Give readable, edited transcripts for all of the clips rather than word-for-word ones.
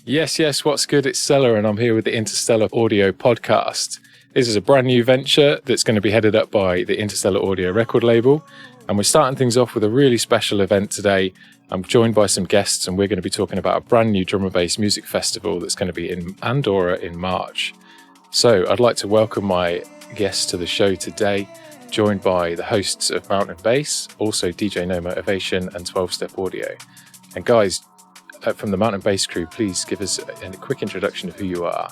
Yes, what's good? It's Stella, and I'm here with the Interstellar Audio podcast. This is a brand new venture that's going to be headed up by the Interstellar Audio record label, and we're starting things off with a really special event today. I'm joined by some guests, and we're going to be talking about a brand new drum and bass music festival that's going to be in Andorra in March. So I'd like to welcome my guests to the show today, joined by the hosts of Mountain Bass, also DJ NoMotivation and 12-Step Audio. And guys, from the Mountain Bass crew, please give us a quick introduction of who you are.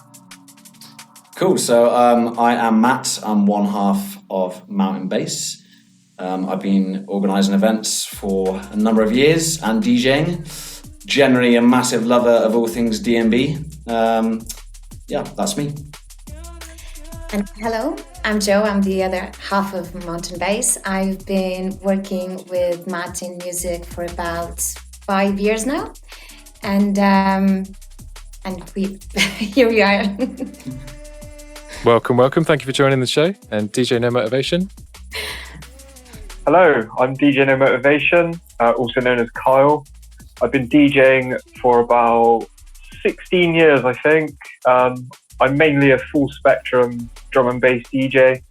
Cool. So I am Matt. I'm one half of Mountain Bass. I've been organising events for a number of years and DJing. Generally a massive lover of all things D&B. That's me. And hello, I'm Jo. I'm the other half of Mountain Bass. I've been working with Matt in music for about 5 years now. And here we are. Welcome. Thank you for joining the show. And DJ NoMotivation. Hello, I'm DJ NoMotivation, also known as Kyle. I've been DJing for about 16 years, I think. I'm mainly a full spectrum drum and bass DJ,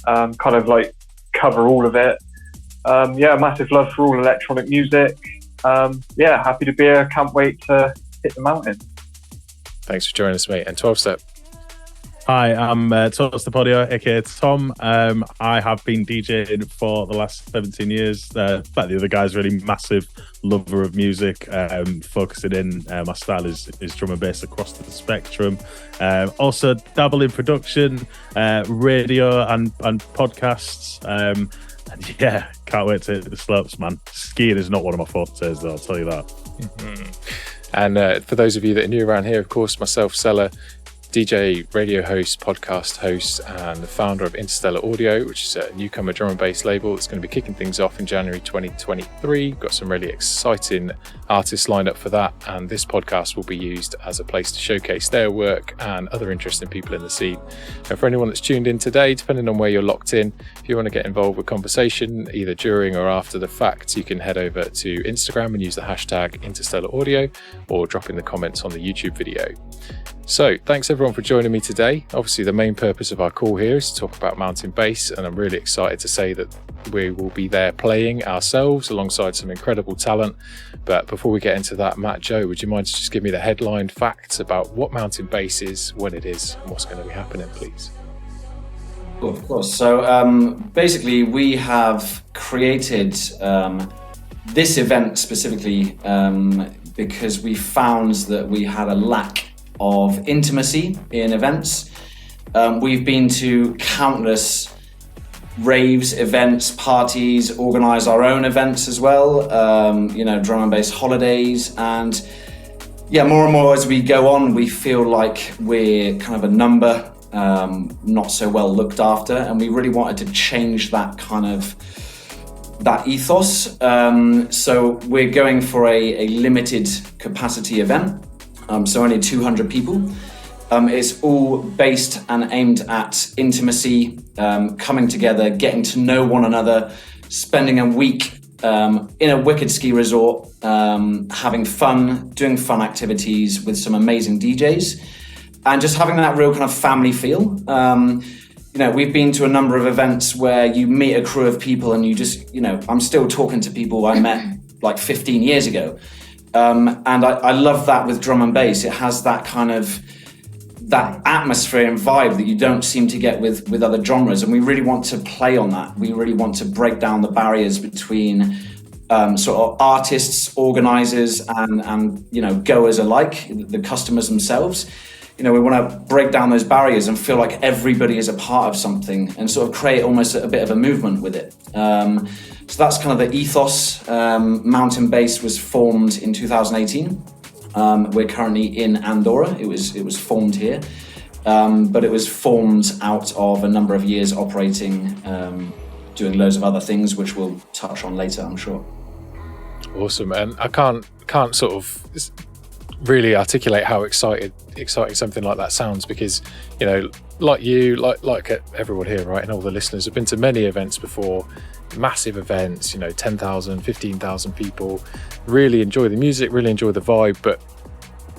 kind of like cover all of it. Massive love for all electronic music. Happy to be here. Can't wait to hit the mountain. Thanks for joining us, mate. And 12-Step. Hi, I'm 12-Step Audio, aka Tom. I have been DJing for the last 17 years. Like the other guys, really massive lover of music. Focusing in, my style is drum and bass across the spectrum. Also dabble in production, radio and podcasts. And yeah, can't wait to hit the slopes, man. Skiing is not one of my fortes, though, I'll tell you that. Mm-hmm. And for those of you that are new around here, of course, myself, Stella, DJ, radio host, podcast host, and the founder of Interstellar Audio, which is a newcomer drum and bass label that's going to be kicking things off in January 2023. Got some really exciting artists lined up for that, and this podcast will be used as a place to showcase their work and other interesting people in the scene. And for anyone that's tuned in today, depending on where you're locked in, if you want to get involved with conversation, either during or after the fact, you can head over to Instagram and use the hashtag Interstellar Audio, or drop in the comments on the YouTube video. So thanks everyone for joining me today. Obviously the main purpose of our call here is to talk about Mountain Bass, and I'm really excited to say that we will be there playing ourselves alongside some incredible talent. But before we get into that, Matt, Jo, would you mind to just give me the headline facts about what Mountain Bass is, when it is, and what's going to be happening, please? Well, of course. So basically we have created this event specifically because we found that we had a lack of intimacy in events. We've been to countless raves, events, parties, organise our own events as well, drum and bass holidays, and more and more as we go on, we feel like we're kind of a number, not so well looked after, and we really wanted to change that ethos. So we're going for a limited capacity event. So only 200 people. It's all based and aimed at intimacy, coming together, getting to know one another, spending a week in a wicked ski resort, having fun, doing fun activities with some amazing DJs, and just having that real kind of family feel. We've been to a number of events where you meet a crew of people and you just, I'm still talking to people I met like 15 years ago. And I love that with drum and bass. It has that kind of that atmosphere and vibe that you don't seem to get with other genres, and we really want to play on that. We really want to break down the barriers between sort of artists, organisers, and goers alike, the customers themselves. We want to break down those barriers and feel like everybody is a part of something, and sort of create almost a bit of a movement with it. So that's kind of the ethos. Mountain Bass was formed in 2018. We're currently in Andorra. It was formed here, but it was formed out of a number of years operating, doing loads of other things, which we'll touch on later, I'm sure. Awesome, and I can't sort of really articulate how exciting something like that sounds, because like you, like everyone here, right, and all the listeners have been to many events before, massive events, 10,000, 15,000 people, really enjoy the music, really enjoy the vibe, but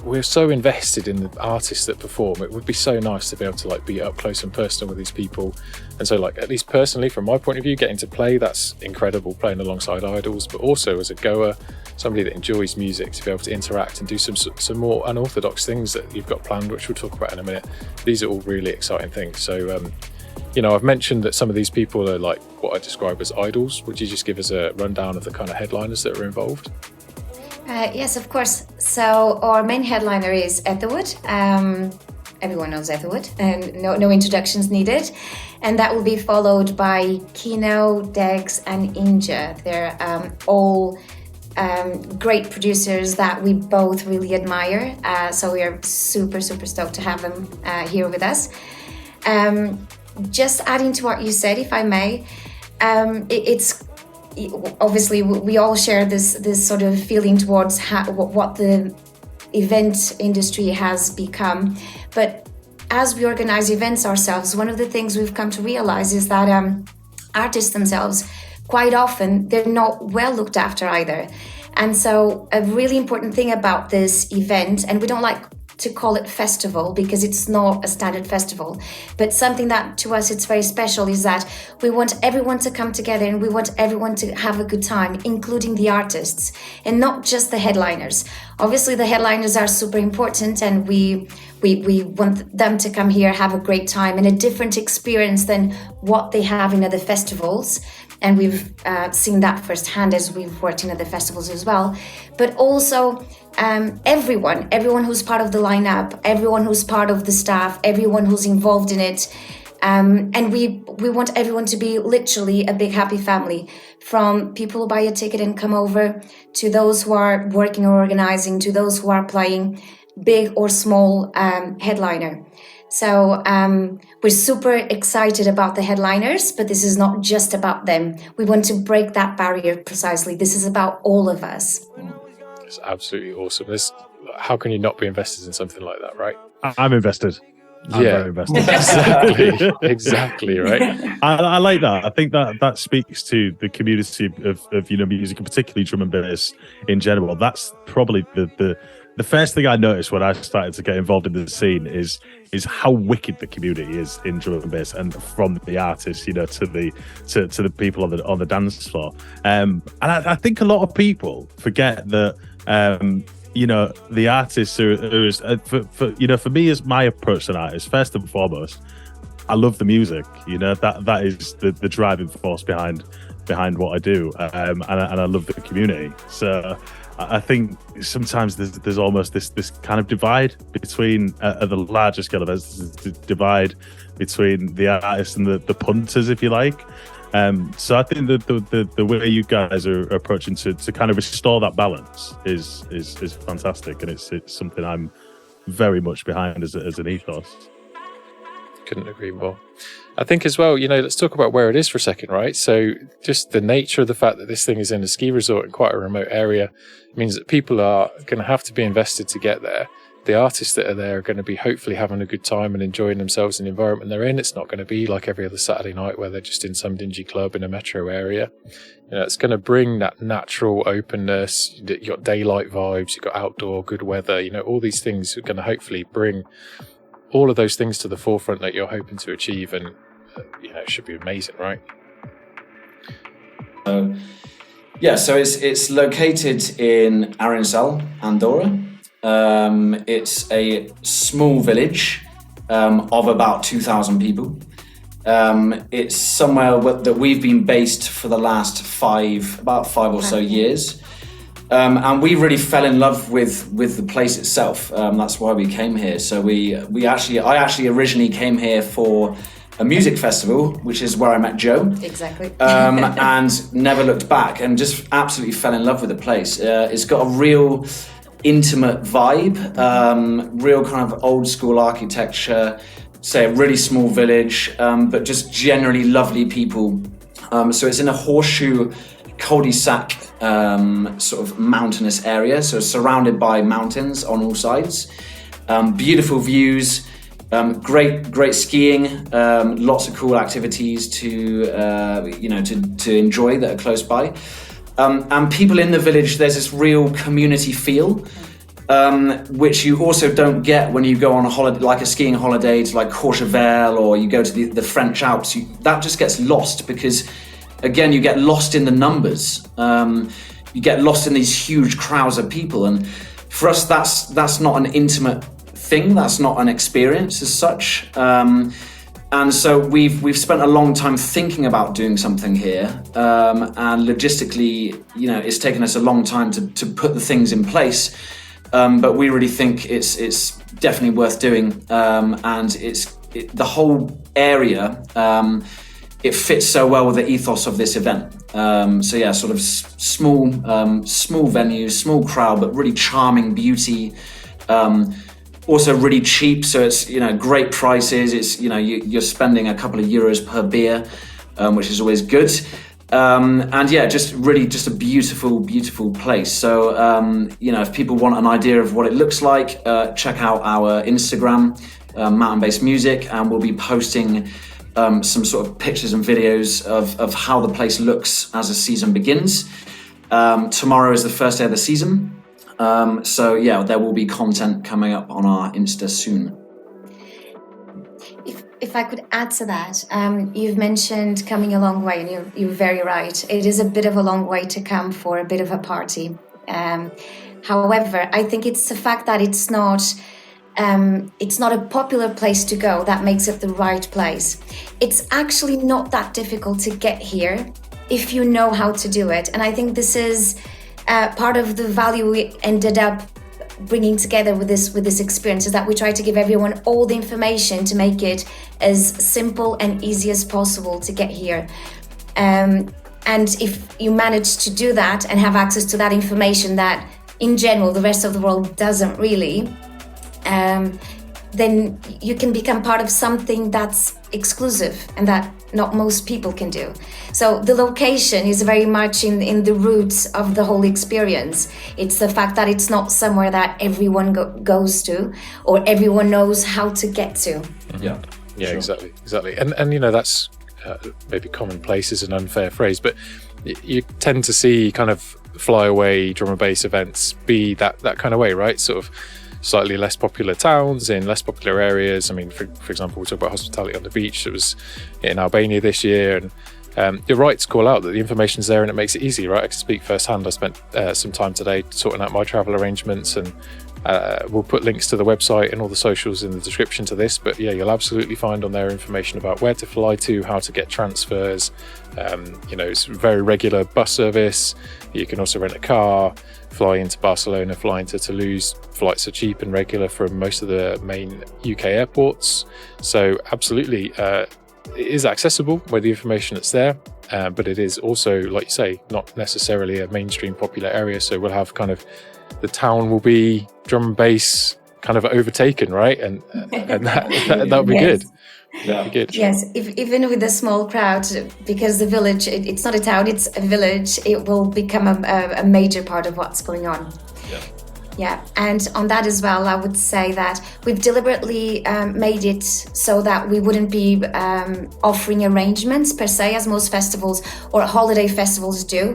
we're so invested in the artists that perform. It would be so nice to be able to like be up close and personal with these people. And so like, at least personally, from my point of view, getting to play, that's incredible, playing alongside idols, but also as a goer, somebody that enjoys music, to be able to interact and do some more unorthodox things that you've got planned, which we'll talk about in a minute. These are all really exciting things. So, I've mentioned that some of these people are like what I describe as idols. Would you just give us a rundown of the kind of headliners that are involved? Yes, of course. So our main headliner is Etherwood. Everyone knows Etherwood, and no introductions needed. And that will be followed by Kino, Dex, and Inja. They're all great producers that we both really admire. So we are super, super stoked to have them here with us. Just adding to what you said, if I may, it's obviously we all share this sort of feeling towards what the event industry has become. But as we organize events ourselves, one of the things we've come to realize is that artists themselves, quite often, they're not well looked after either. And so a really important thing about this event, and we don't like to call it festival because it's not a standard festival, but something that to us it's very special, is that we want everyone to come together and we want everyone to have a good time, including the artists and not just the headliners. Obviously the headliners are super important, and we want them to come here, have a great time and a different experience than what they have in other festivals. And we've seen that firsthand as we've worked in other festivals as well. But also everyone who's part of the lineup, everyone who's part of the staff, everyone who's involved in it. And we want everyone to be literally a big happy family, from people who buy a ticket and come over, to those who are working or organizing, to those who are playing, big or small headliner. So we're super excited about the headliners, but this is not just about them. We want to break that barrier precisely. This is about all of us. It's absolutely awesome. How can you not be invested in something like that, right? I'm invested. I'm very invested. Exactly, right? I like that. I think that speaks to the community of music, and particularly drum and bass in general. That's probably the first thing I noticed when I started to get involved in the scene is how wicked the community is in drum and bass, and from the artists, to the people on the dance floor. And I think a lot of people forget that the artists for me, as my approach to an artist, first and foremost, I love the music. That is the driving force behind what I do, and I love the community. So I think sometimes there's almost this kind of divide between at the larger scale of events, this divide between the artists and the punters, if you like. So I think that the way you guys are approaching to kind of restore that balance is fantastic, and it's something I'm very much behind as an ethos. Couldn't agree more. I think as well, let's talk about where it is for a second, right? So just the nature of the fact that this thing is in a ski resort in quite a remote area means that people are going to have to be invested to get there. The artists that are there are going to be hopefully having a good time and enjoying themselves in the environment they're in. It's not going to be like every other Saturday night where they're just in some dingy club in a metro area. It's going to bring that natural openness. You've got daylight vibes, you've got outdoor, good weather, all these things are going to hopefully bring all of those things to the forefront that you're hoping to achieve, and it should be amazing, right? So it's located in Arinsal, Andorra. It's a small village of about 2,000 people. It's somewhere that we've been based for the last about five or so years. And we really fell in love with the place itself. That's why we came here. So I actually originally came here for a music festival, which is where I met Joe. Exactly. And never looked back, and just absolutely fell in love with the place. It's got a real intimate vibe, real kind of old school architecture, say a really small village, but just generally lovely people. So it's in a horseshoe cul-de-sac sort of mountainous area, so surrounded by mountains on all sides. Beautiful views, great skiing, lots of cool activities to enjoy that are close by. And people in the village, there's this real community feel. which you also don't get when you go on a holiday, like a skiing holiday to like Courchevel, or you go to the French Alps. That just gets lost because, again, you get lost in the numbers. You get lost in these huge crowds of people, and for us, that's not an intimate thing. That's not an experience as such. And so we've spent a long time thinking about doing something here, and logistically, it's taken us a long time to put the things in place. But we really think it's definitely worth doing, and the whole area. It fits so well with the ethos of this event. So yeah, sort of small venues, small crowd, but really charming beauty. Also really cheap, so it's great prices. It's you're spending a couple of euros per beer, which is always good. And yeah, just a beautiful place. So if people want an idea of what it looks like, check out our Instagram, Mountain Based Music, and we'll be posting some sort of pictures and videos of how the place looks as the season begins. Tomorrow is the first day of the season. So yeah, there will be content coming up on our Insta soon. If I could add to that, you've mentioned coming a long way, and you're very right. It is a bit of a long way to come for a bit of a party. However, I think it's the fact that it's not a popular place to go that makes it the right place. It's actually not that difficult to get here if you know how to do it. And I think this is part of the value we ended up bringing together with this experience, is that we try to give everyone all the information to make it as simple and easy as possible to get here. And if you manage to do that and have access to that information that in general the rest of the world doesn't really, then you can become part of something that's exclusive and that not most people can do. So the location is very much in the roots of the whole experience. It's the fact that it's not somewhere that everyone goes to or everyone knows how to get to. Mm-hmm. Yeah, sure. exactly. And that's maybe commonplace is an unfair phrase, but you tend to see kind of flyaway drum and bass events be that kind of way, right? Sort of slightly less popular towns in less popular areas. I mean, for example, we talk about Hospitality on the Beach. It was in Albania this year, and you're right to call out that the information's there and it makes it easy, right? I can speak firsthand. I spent some time today sorting out my travel arrangements, and we'll put links to the website and all the socials in the description to this. But yeah, you'll absolutely find on there information about where to fly to, how to get transfers. It's very regular bus service. You can also rent a car, fly into Barcelona, fly into Toulouse. Flights are cheap and regular from most of the main UK airports. So absolutely, it is accessible with the information that's there, but it is also, like you say, not necessarily a mainstream popular area. So we'll have kind of, the town will be drum and bass kind of overtaken, right? And that'll be Yes. good. That'll be good. Yes, even with a small crowd, because the village, it's not a town, it's a village, it will become a major part of what's going on. Yeah, and on that as well, I would say that we've deliberately made it so that we wouldn't be offering arrangements per se, as most festivals or holiday festivals do.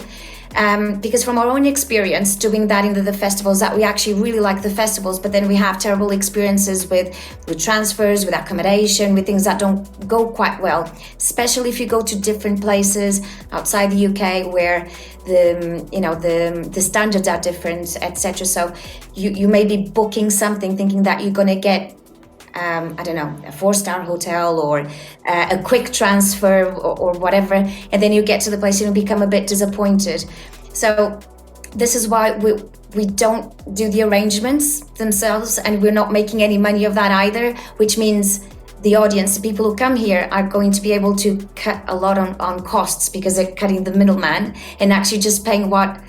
Because from our own experience doing that in the festivals, that we actually really like the festivals, but then we have terrible experiences with transfers, with accommodation, with things that don't go quite well, especially if you go to different places outside the UK where the standards are different, etc. So you may be booking something thinking that you're going to get a 4-star hotel or a quick transfer or whatever, and then you get to the place and you become a bit disappointed. So this is why we don't do the arrangements themselves, and we're not making any money of that either, which means the audience, the people who come here, are going to be able to cut a lot on costs because they're cutting the middleman and actually just paying what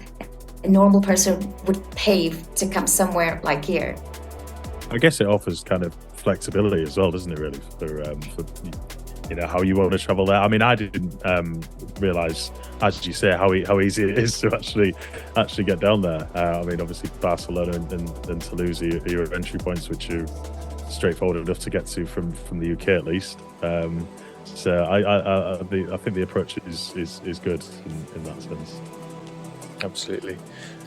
a normal person would pay to come somewhere like here. I guess it offers kind of flexibility as well, doesn't it, really, for how you want to travel there. I mean, I didn't realize, as you say, how easy it is to actually get down there. I mean, obviously Barcelona and Toulouse are your entry points, which are straightforward enough to get to from the UK at least. So I think the approach is good in that sense. Absolutely.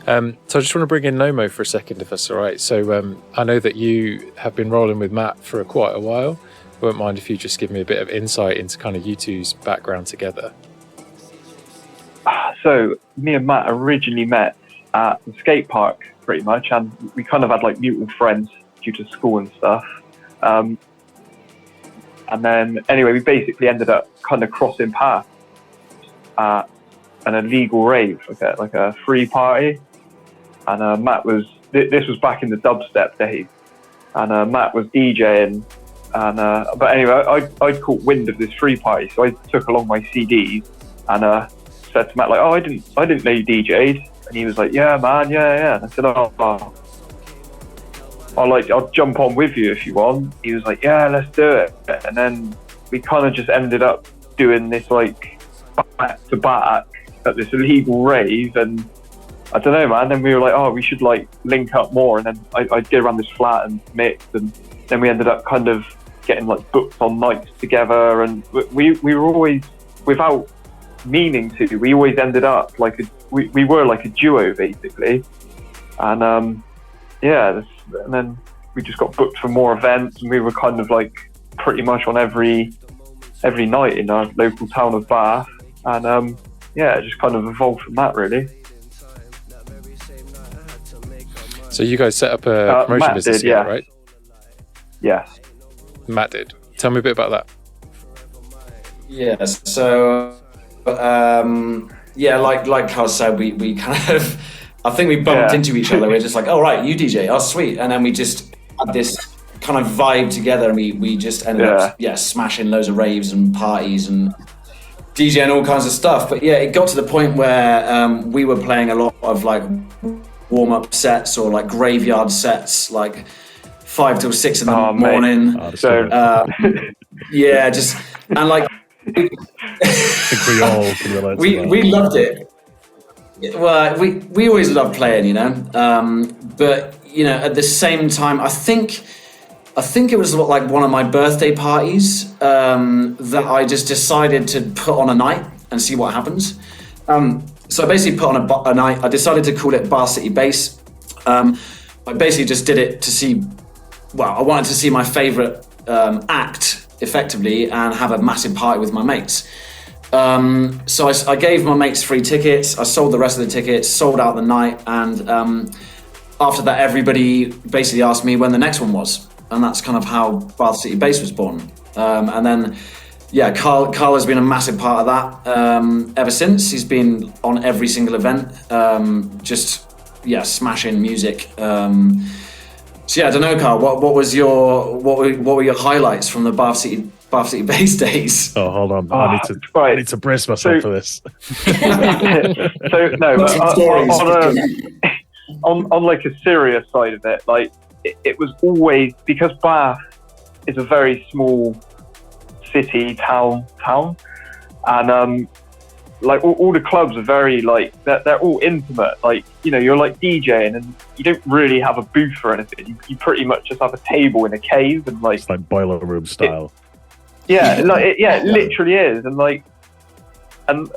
So I just want to bring in Nomo for a second, if that's all right. So I know that you have been rolling with Matt for quite a while. I won't mind if you just give me a bit of insight into kind of you two's background together. So me and Matt originally met at the skate park, pretty much, and we kind of had like mutual friends due to school and stuff. And then anyway, we basically ended up kind of crossing paths at an illegal rave, like a free party. And Matt was, this was back in the dubstep days, and Matt was DJing. And but anyway, I'd caught wind of this free party, so I took along my CDs and said to Matt, like, oh, I didn't know you DJ'd. And he was like, yeah, man, yeah. And I said, I'll jump on with you if you want. He was like, yeah, let's do it. And then we kind of just ended up doing this like back to back at this illegal rave, and I don't know, man. Then we were like, oh, we should like link up more. And then I'd go around this flat and mix, and then we ended up kind of getting like booked on nights together. And we were always, without meaning to, we always ended up like we were like a duo basically. And and then we just got booked for more events, and we were kind of like pretty much on every night in our local town of Bath. And it just kind of evolved from that, really. So you guys set up a promotion Matt business did, together, right? Yes. Matt did. Tell me a bit about that. Yes. So, like Carl said, we kind of, I think we bumped into each other. We're just like, oh, right, you DJ, oh, sweet. And then we just had this kind of vibe together, and we just ended up smashing loads of raves and parties and DJing all kinds of stuff. But yeah, it got to the point where we were playing a lot of like warm-up sets or like graveyard sets, like 5 till 6 in the morning. And like we loved it. Well, we always loved playing, you know. But you know, at the same time, I think it was like one of my birthday parties that I just decided to put on a night and see what happens. So I basically put on a night. I decided to call it Bar City Bass. I basically just did it to see. Well, I wanted to see my favourite act effectively and have a massive party with my mates. So I gave my mates free tickets. I sold the rest of the tickets, sold out the night, and after that, everybody basically asked me when the next one was, and that's kind of how Bath City Bass was born. And then, Carl has been a massive part of that ever since. He's been on every single event, smashing music. So I don't know, Carl. What were your highlights from the Bath City Bass days? Oh, hold on. I need to brace myself for this. On like a serious side of it, like it was always, because Bath is a very small city town, and like all the clubs are very like they're all intimate. Like, you know, you're like DJing and you don't really have a booth or anything. You pretty much just have a table in a cave, and like it's like boiler room style. It literally is. And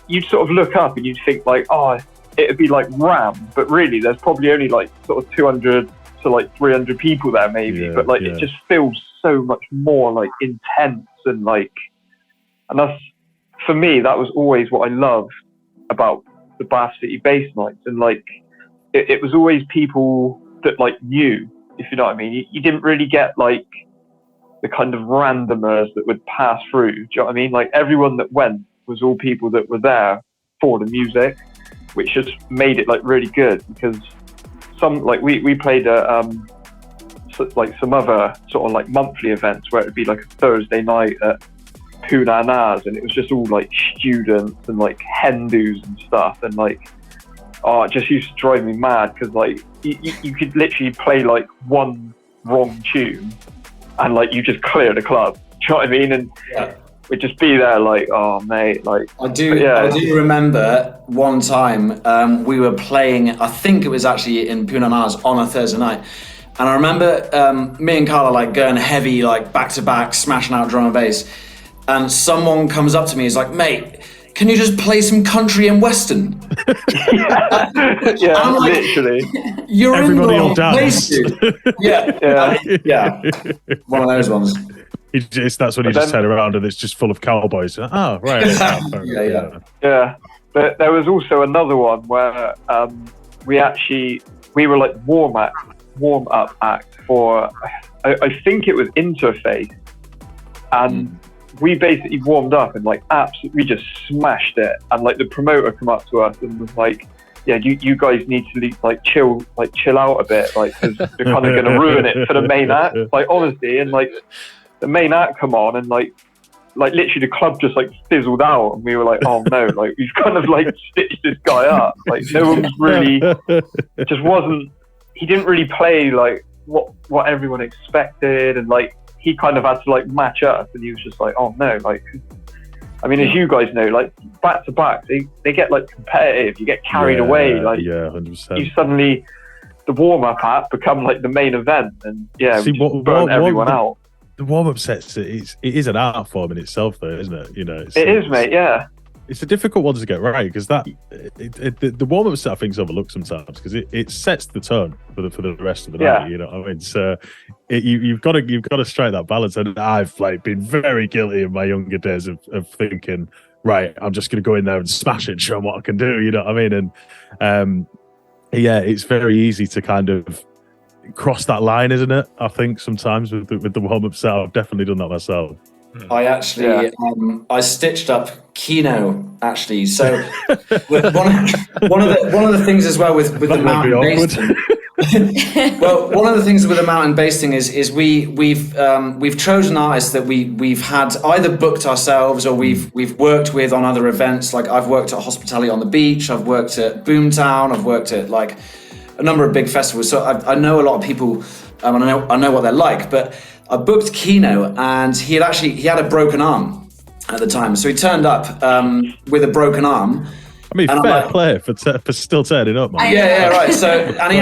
you'd sort of look up and you'd think like, oh, it'd be like rammed, but really there's probably only like sort of 200 to like 300 people there maybe, but like it just feels so much more like intense, and that's, for me, that was always what I loved about the Bath City Bass nights. And like it was always people that like knew, if you know what I mean. You didn't really get like the kind of randomers that would pass through. Do you know what I mean? Like everyone that went was all people that were there for the music, which just made it like really good. Because some, like we played like some other sort of like monthly events where it'd be like a Thursday night at Punana's, and it was just all like students and like Hindus and stuff, and like it just used to drive me mad, because like you could literally play like one wrong tune and like you just clear the club. Do you know what I mean? And we'd just be there like, oh mate, like I do remember one time we were playing, I think it was actually in Punana's on a Thursday night, and I remember me and Carla like going heavy, like back to back, smashing out drum and bass, and someone comes up to me, he's like, mate, can you just play some country and western? Yeah, I'm like, literally. You're Everybody in will the dance. wrong place, dude. Yeah. One of those ones. That's when you just turn around and it's just full of cowboys. Oh, right. Yeah. But there was also another one where we were like warm up act for, I think it was Interface, and we basically warmed up and like absolutely just smashed it, and like the promoter come up to us and was like, yeah, you guys need to like chill out a bit, like, because you're kind of going to ruin it for the main act, like, honestly. And like the main act come on and like literally the club just like fizzled out, and we were like, oh no, like we've kind of like stitched this guy up, like no one was really, he didn't really play like what everyone expected, and like he kind of had to like match us, and he was just like, oh no, like, I mean, as you guys know, like back to back, they get like competitive, you get carried away, like 100%. you suddenly, the warm-up act become like the main event, and See, we just burn everyone out. The warm-up sets, it is an art form in itself, though, isn't it? You know, It is, mate. Yeah. It's a difficult one to get right, because the warm-up set I think is overlooked sometimes, because it sets the tone for the rest of the night. You know what I mean? So you've got to strike that balance, and I've like been very guilty in my younger days of thinking, right, I'm just going to go in there and smash it, show them what I can do. You know what I mean? And it's very easy to kind of cross that line, isn't it? I think sometimes with the warm-up set, I've definitely done that myself. I actually, I stitched up Kino, actually. So one of the things as well with the mountain basting. Well, one of the things with the mountain basting is we've chosen artists that we've had either booked ourselves or we've worked with on other events. Like I've worked at Hospitality on the Beach, I've worked at Boomtown, I've worked at like a number of big festivals. So I know a lot of people, and I know what they're like. But I booked Kino, and he had a broken arm at the time. So he turned up with a broken arm. I mean, fair play for still turning up, man. Yeah, right. So, and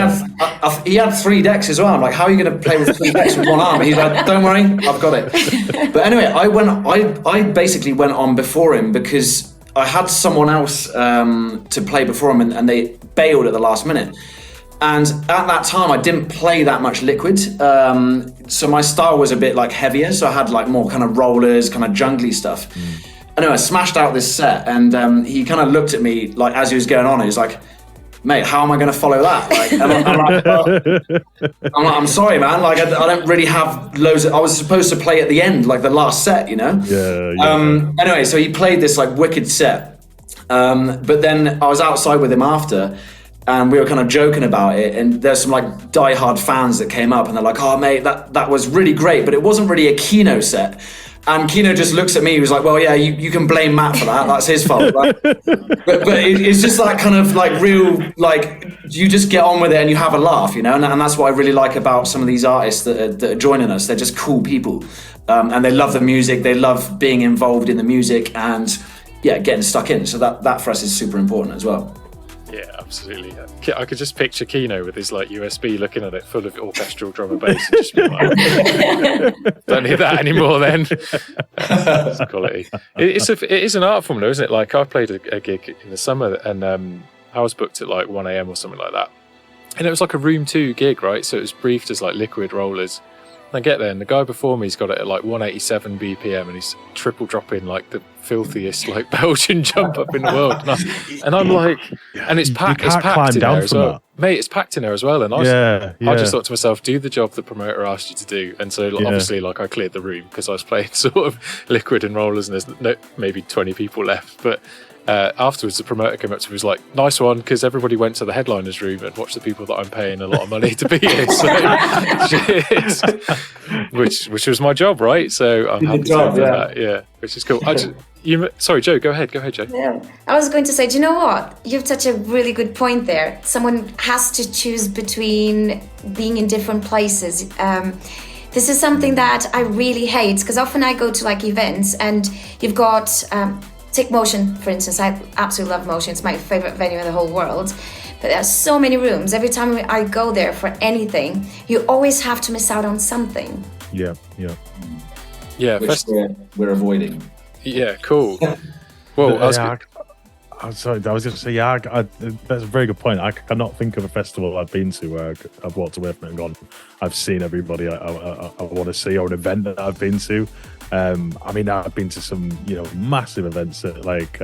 he had 3 decks as well. I'm like, how are you going to play with 3 decks with one arm? And he's like, don't worry, I've got it. But anyway, I basically went on before him because I had someone else to play before him, and they bailed at the last minute. And at that time, I didn't play that much liquid. So my style was a bit like heavier. So I had like more kind of rollers, kind of jungly stuff. Anyway, I smashed out this set, and he kind of looked at me like as he was going on. He was like, "Mate, how am I going to follow that?" Like, and I'm like, "I'm sorry, man. Like, I don't really have loads. I was supposed to play at the end, like the last set, you know." Yeah. Anyway, so he played this like wicked set, but then I was outside with him after, and we were kind of joking about it. And there's some like diehard fans that came up, and they're like, "Oh, mate, that was really great, but it wasn't really a Kino set." And Kino just looks at me. He was like, "Well, yeah, you can blame Matt for that. That's his fault." Right? but it's just that kind of like real, like you just get on with it and you have a laugh, you know. And that's what I really like about some of these artists that are joining us. They're just cool people, and they love the music. They love being involved in the music, and getting stuck in. So that for us is super important as well. Yeah, absolutely. I could just picture Kino with his like USB looking at it full of orchestral drum and bass and just be like, don't need that anymore then. It's quality. It is an art form though, isn't it? Like I played a gig in the summer and I was booked at like 1 a.m. or something like that. And it was like a room 2 gig, right? So it was briefed as like liquid rollers. I get there and the guy before me's got it at like 187 BPM and he's triple dropping like the filthiest like Belgian jump up in the world. And I'm like, and it's packed in there as well. Mate, it's packed in there as well. And I just thought to myself, do the job the promoter asked you to do. And so obviously like I cleared the room because I was playing sort of liquid and rollers and there's maybe 20 people left. But afterwards the promoter came up to me and was like, nice one, because everybody went to the headliner's room and watched the people that I'm paying a lot of money to be here. So, which was my job, right? So I'm happy to do that, which is cool. Sorry, Joe, go ahead, Joe. Yeah, I was going to say, do you know what? You've touched a really good point there. Someone has to choose between being in different places. This is something that I really hate, because often I go to like events and you've got... Take Motion, for instance. I absolutely love Motion. It's my favorite venue in the whole world. But there's so many rooms. Every time I go there for anything, you always have to miss out on something. Yeah. Which we're avoiding. Yeah, cool. Well, I'm sorry, I was going to say, that's a very good point. I cannot think of a festival I've been to where I've walked away from it and gone, I've seen everybody I want to see, or an event that I've been to. I mean, I've been to some, massive events at like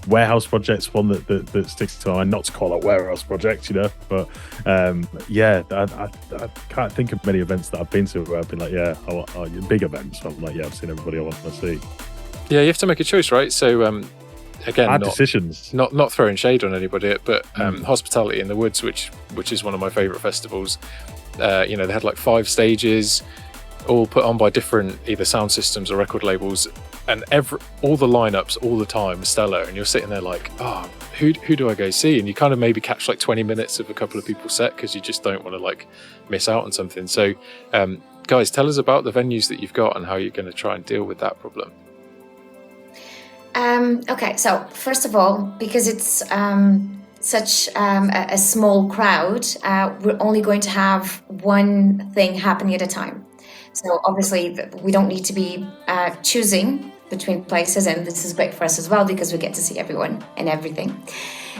warehouse projects, one that sticks to my mind, not to call out warehouse projects, but I can't think of many events that I've been to where I've been like, big events. I'm like, I've seen everybody I want to see. Yeah, you have to make a choice, right? So again, decisions. Not throwing shade on anybody, but Hospitality in the Woods, which is one of my favourite festivals. They had like 5 stages, all put on by different either sound systems or record labels, and all the lineups all the time stellar. And you're sitting there like, who do I go see? And you kind of maybe catch like 20 minutes of a couple of people's set because you just don't want to like miss out on something. So, guys, tell us about the venues that you've got and how you're going to try and deal with that problem. Okay, so first of all, because it's such a small crowd, we're only going to have one thing happening at a time. So obviously we don't need to be choosing between places, and this is great for us as well because we get to see everyone and everything.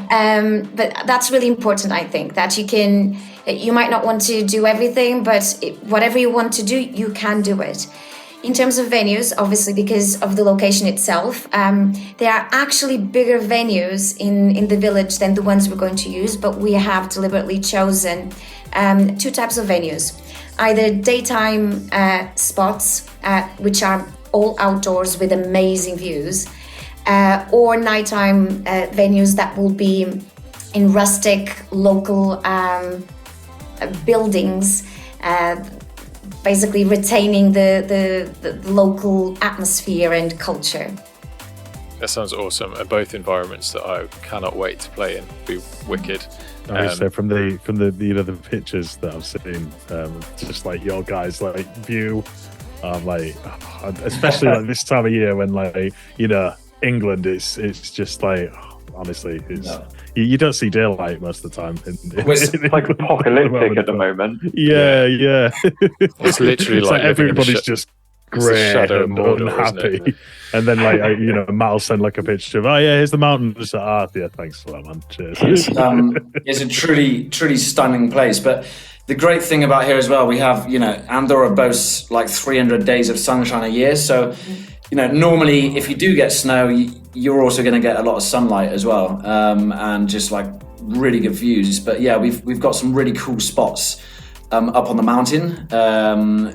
But that's really important, I think, that you might not want to do everything, but whatever you want to do, you can do it. In terms of venues, obviously, because of the location itself, there are actually bigger venues in the village than the ones we're going to use, but we have deliberately chosen 2 types of venues. Either daytime spots, which are all outdoors with amazing views, or nighttime venues that will be in rustic, local buildings, basically retaining the local atmosphere and culture. That sounds awesome, and both environments that I cannot wait to play in. Be wicked. So from the pictures that I've seen, just like your guys' like view, like especially like this time of year when England, it's just like honestly, you don't see daylight most of the time. It's like apocalyptic at the moment. Yeah. It's literally it's like everybody's just grey and unhappy. And then Matt will send like a picture of, here's the mountain. Just like, thanks for that, man. Cheers. It's a truly stunning place. But the great thing about here as well, we have, Andorra boasts like 300 days of sunshine a year. So, normally if you do get snow, you're also going to get a lot of sunlight as well, and just like really good views. But yeah, we've got some really cool spots up on the mountain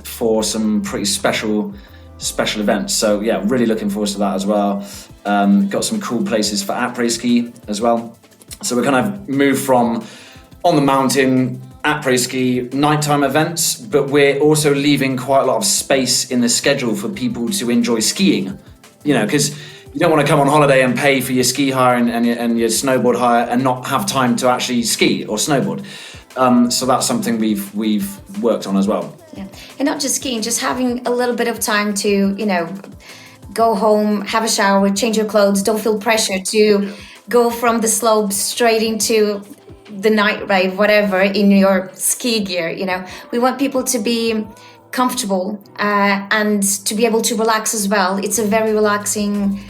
for some pretty special events. So yeah, really looking forward to that as well. Got some cool places for après-ski as well. So we're kind of moved from on the mountain, après-ski, nighttime events, but we're also leaving quite a lot of space in the schedule for people to enjoy skiing. Because you don't want to come on holiday and pay for your ski hire and your snowboard hire and not have time to actually ski or snowboard. So that's something we've worked on as well. Yeah, and not just skiing, just having a little bit of time to, go home, have a shower, change your clothes, don't feel pressure to go from the slopes straight into the night ride, whatever, in your ski gear. We want people to be comfortable and to be able to relax as well. It's a very relaxing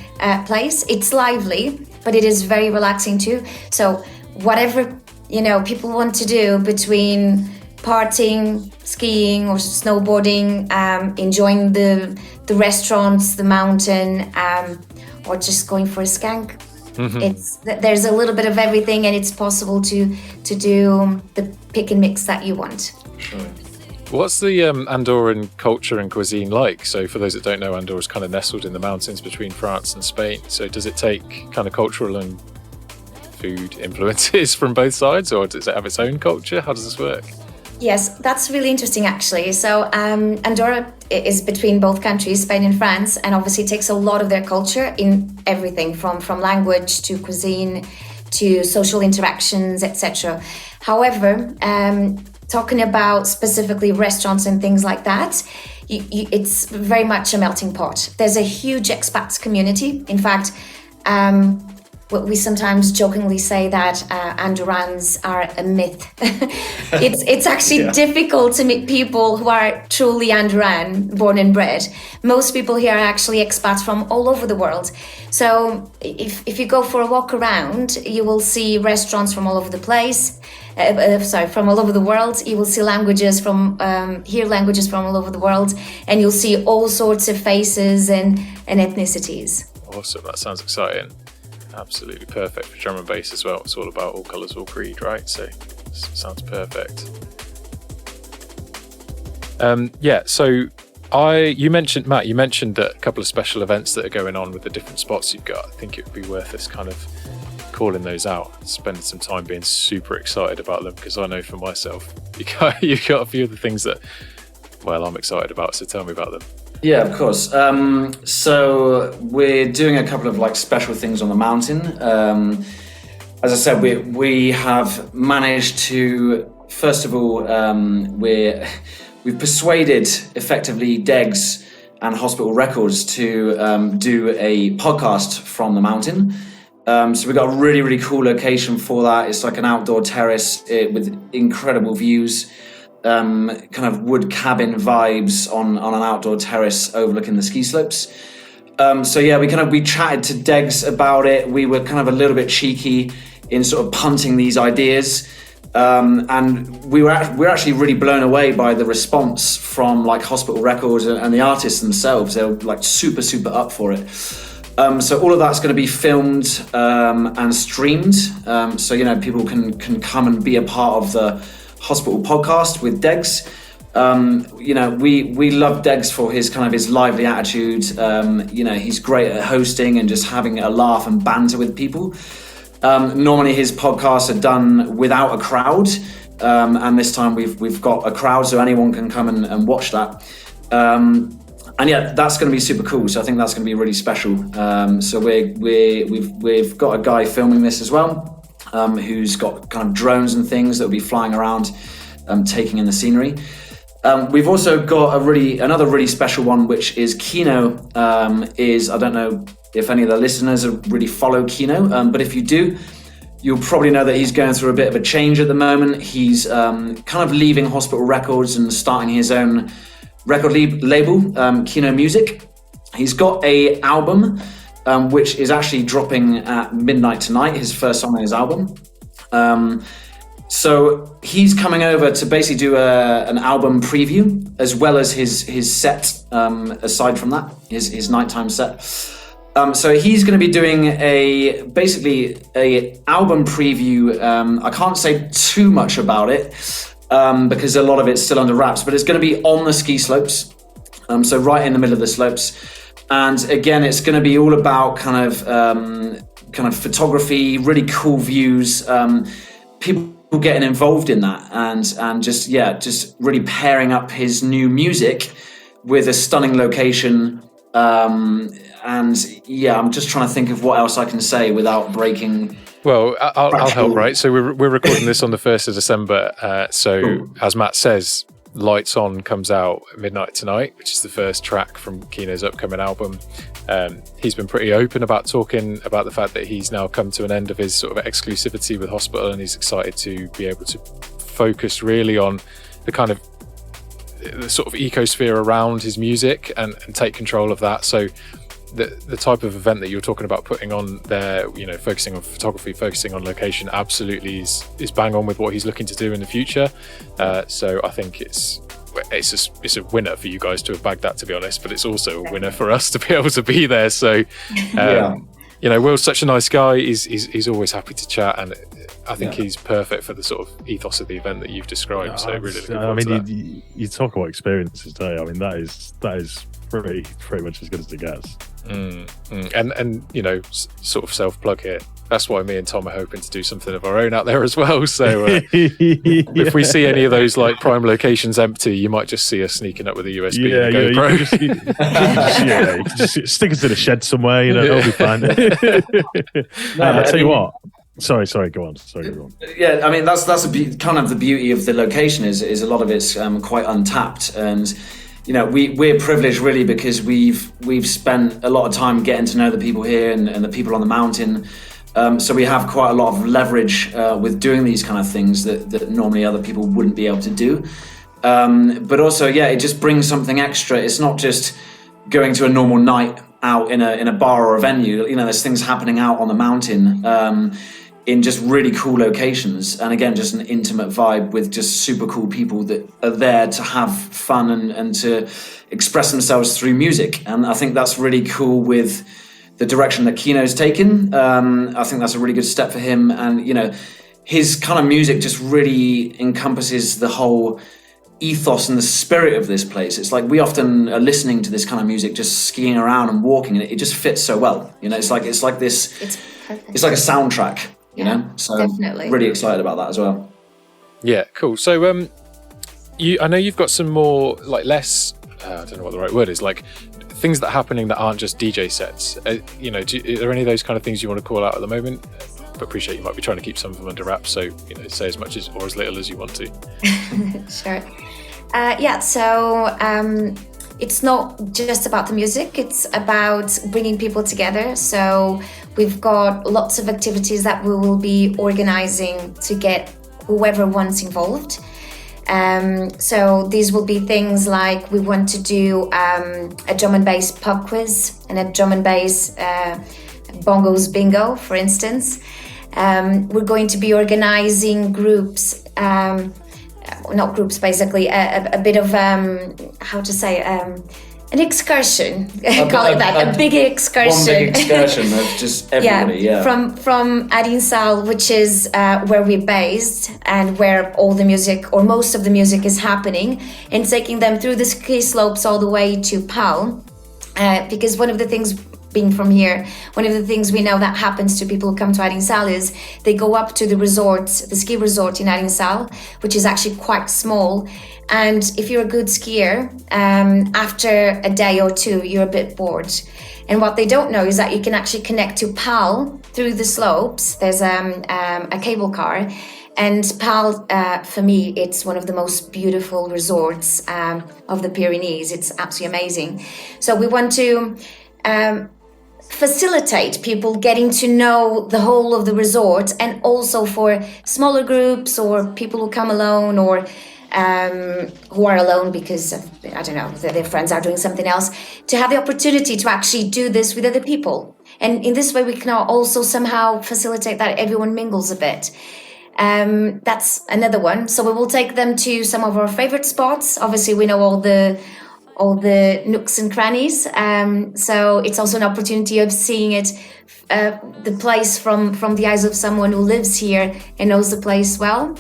place. It's lively, but it is very relaxing too. So whatever people want to do between partying, skiing or snowboarding, enjoying the restaurants, the mountain, or just going for a skank. Mm-hmm. There's a little bit of everything, and it's possible to do the pick and mix that you want. Sure. What's the Andorran culture and cuisine like? So for those that don't know, Andorra's kind of nestled in the mountains between France and Spain. So does it take kind of cultural and food influences from both sides, or does it have its own culture? How does this work? Yes, that's really interesting actually. So Andorra is between both countries, Spain and France, and obviously takes a lot of their culture in everything from language to cuisine to social interactions, etc. However, talking about specifically restaurants and things like that, it's very much a melting pot. There's a huge expats community. In fact, we sometimes jokingly say that Andorrans are a myth. It's actually difficult to meet people who are truly Andorran, born and bred. Most people here are actually expats from all over the world. So if you go for a walk around, you will see restaurants from all over the place. From all over the world. You will see languages from all over the world, and you'll see all sorts of faces and ethnicities. Awesome, that sounds exciting. Absolutely perfect for drum and bass as well. It's all about all colours, all creed, right? So sounds perfect. You mentioned a couple of special events that are going on with the different spots you've got. I think it would be worth us kind of calling those out, spending some time being super excited about them, because I know for myself, you've got a few of the things that, well, I'm excited about, so tell me about them. Yeah, of course. So we're doing a couple of like special things on the mountain. As I said, we have managed to, first of all, we've persuaded effectively Degs and Hospital Records to do a podcast from the mountain. So we've got a really, really cool location for that. It's like an outdoor terrace with incredible views. Kind of wood cabin vibes on an outdoor terrace overlooking the ski slopes. We chatted to Degs about it. We were kind of a little bit cheeky in sort of punting these ideas, and we're actually really blown away by the response from like Hospital Records and the artists themselves. They're like super up for it. So all of that's going to be filmed and streamed, so people can come and be a part of the Hospital podcast with Degs. We love Degs for his lively attitude. He's great at hosting and just having a laugh and banter with people. Normally his podcasts are done without a crowd, and this time we've got a crowd, so anyone can come and watch that. That's going to be super cool. So I think that's going to be really special. So we've got a guy filming this as well. Who's got kind of drones and things that will be flying around, taking in the scenery. We've also got another really special one, which is Kino. I don't know if any of the listeners really follow Kino, but if you do, you'll probably know that he's going through a bit of a change at the moment. He's kind of leaving Hospital Records and starting his own record label, Kino Music. He's got a album which is actually dropping at midnight tonight, his first song on his album. So he's coming over to basically do an album preview, as well as his set, aside from that, his nighttime set. So he's going to be doing basically a album preview. I can't say too much about it, because a lot of it's still under wraps, but it's going to be on the ski slopes. So right in the middle of the slopes. And again, it's going to be all about kind of photography, really cool views, people getting involved in that, and just really pairing up his new music with a stunning location. I'm just trying to think of what else I can say without breaking. Well, I'll help, right? So we're recording this on the 1st of December. Cool. As Matt says, Lights On comes out at midnight tonight, which is the first track from Kino's upcoming album. He's been pretty open about talking about the fact that he's now come to an end of his sort of exclusivity with Hospital, and he's excited to be able to focus really on the sort of ecosphere around his music and take control of that. So the type of event that you're talking about putting on there, focusing on photography, focusing on location, absolutely is bang on with what he's looking to do in the future. So I think it's a winner for you guys to have bagged that, to be honest, but it's also a winner for us to be able to be there. So, Will's such a nice guy. He's always happy to chat, and I think he's perfect for the sort of ethos of the event that you've described. So really looking forward to that. You talk about experiences today. I mean, that is pretty much as good as it gets. And sort of self-plug here. That's why me and Tom are hoping to do something of our own out there as well. So if we see any of those like prime locations empty, you might just see us sneaking up with a USB and a GoPro. You can just stick us in a shed somewhere. It'll be fine. I'll tell you what. Sorry, go on. Yeah, I mean that's kind of the beauty of the location is a lot of it's quite untapped, and we're privileged really because we've spent a lot of time getting to know the people here and the people on the mountain. So we have quite a lot of leverage with doing these kind of things that normally other people wouldn't be able to do. But also, it just brings something extra. It's not just going to a normal night out in a bar or a venue. You know, there's things happening out on the mountain in just really cool locations. And again, just an intimate vibe with just super cool people that are there to have fun and to express themselves through music. And I think that's really cool with the direction that Kino's taken. I think that's a really good step for him. And, you know, his kind of music just really encompasses the whole ethos and the spirit of this place. It's like we often are listening to this kind of music just skiing around and walking, and it just fits so well. You know, it's like this. It's perfect. It's like a soundtrack. You know, so definitely. Really excited about that as well. Yeah, cool. So, I know you've got some more less. I don't know what the right word is. Like things that are happening that aren't just DJ sets. You know, are there any of those kind of things you want to call out at the moment? But appreciate you might be trying to keep some of them under wraps. So, you know, say as much as or as little as you want to. Sure. So it's not just about the music, it's about bringing people together. So we've got lots of activities that we will be organizing to get whoever wants involved. So these will be things like we want to do a drum and bass pub quiz and a drum and bass bongos bingo, for instance. We're going to be organizing groups, not groups, basically, a bit of, an excursion, call it that, a big excursion. One big excursion of just everybody, From Arinsal, which is where we're based and where all the music, or most of the music is happening, and taking them through the ski slopes all the way to Pau. Because one of the things, being from here, one of the things we know that happens to people who come to Arinsal is they go up to the resort, the ski resort in Arinsal, which is actually quite small. And if you're a good skier, after a day or two, you're a bit bored. And what they don't know is that you can actually connect to Pau through the slopes. There's a cable car. And Pau, for me, it's one of the most beautiful resorts of the Pyrenees. It's absolutely amazing. So we want to facilitate people getting to know the whole of the resort, and also for smaller groups or people who come alone or who are alone because I don't know, their friends are doing something else, to have the opportunity to actually do this with other people. And in this way we can also somehow facilitate that everyone mingles a bit. That's another one. So we will take them to some of our favorite spots. Obviously we know all the nooks and crannies. So it's also an opportunity of seeing it, the place from the eyes of someone who lives here and knows the place well.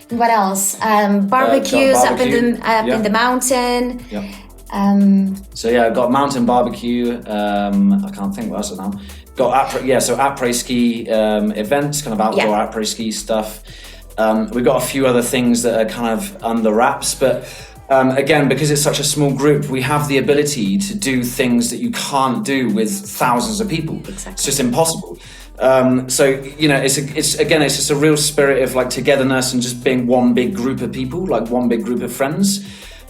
And what else? Barbecues up in the mountain. Yeah. I've got mountain barbecue. I can't think what else now. Got après ski events, kind of outdoor après ski stuff. We've got a few other things that are kind of under wraps, but again, because it's such a small group, we have the ability to do things that you can't do with thousands of people. Exactly. It's just impossible. So you know, it's just a real spirit of like togetherness and just being one big group of people, like one big group of friends.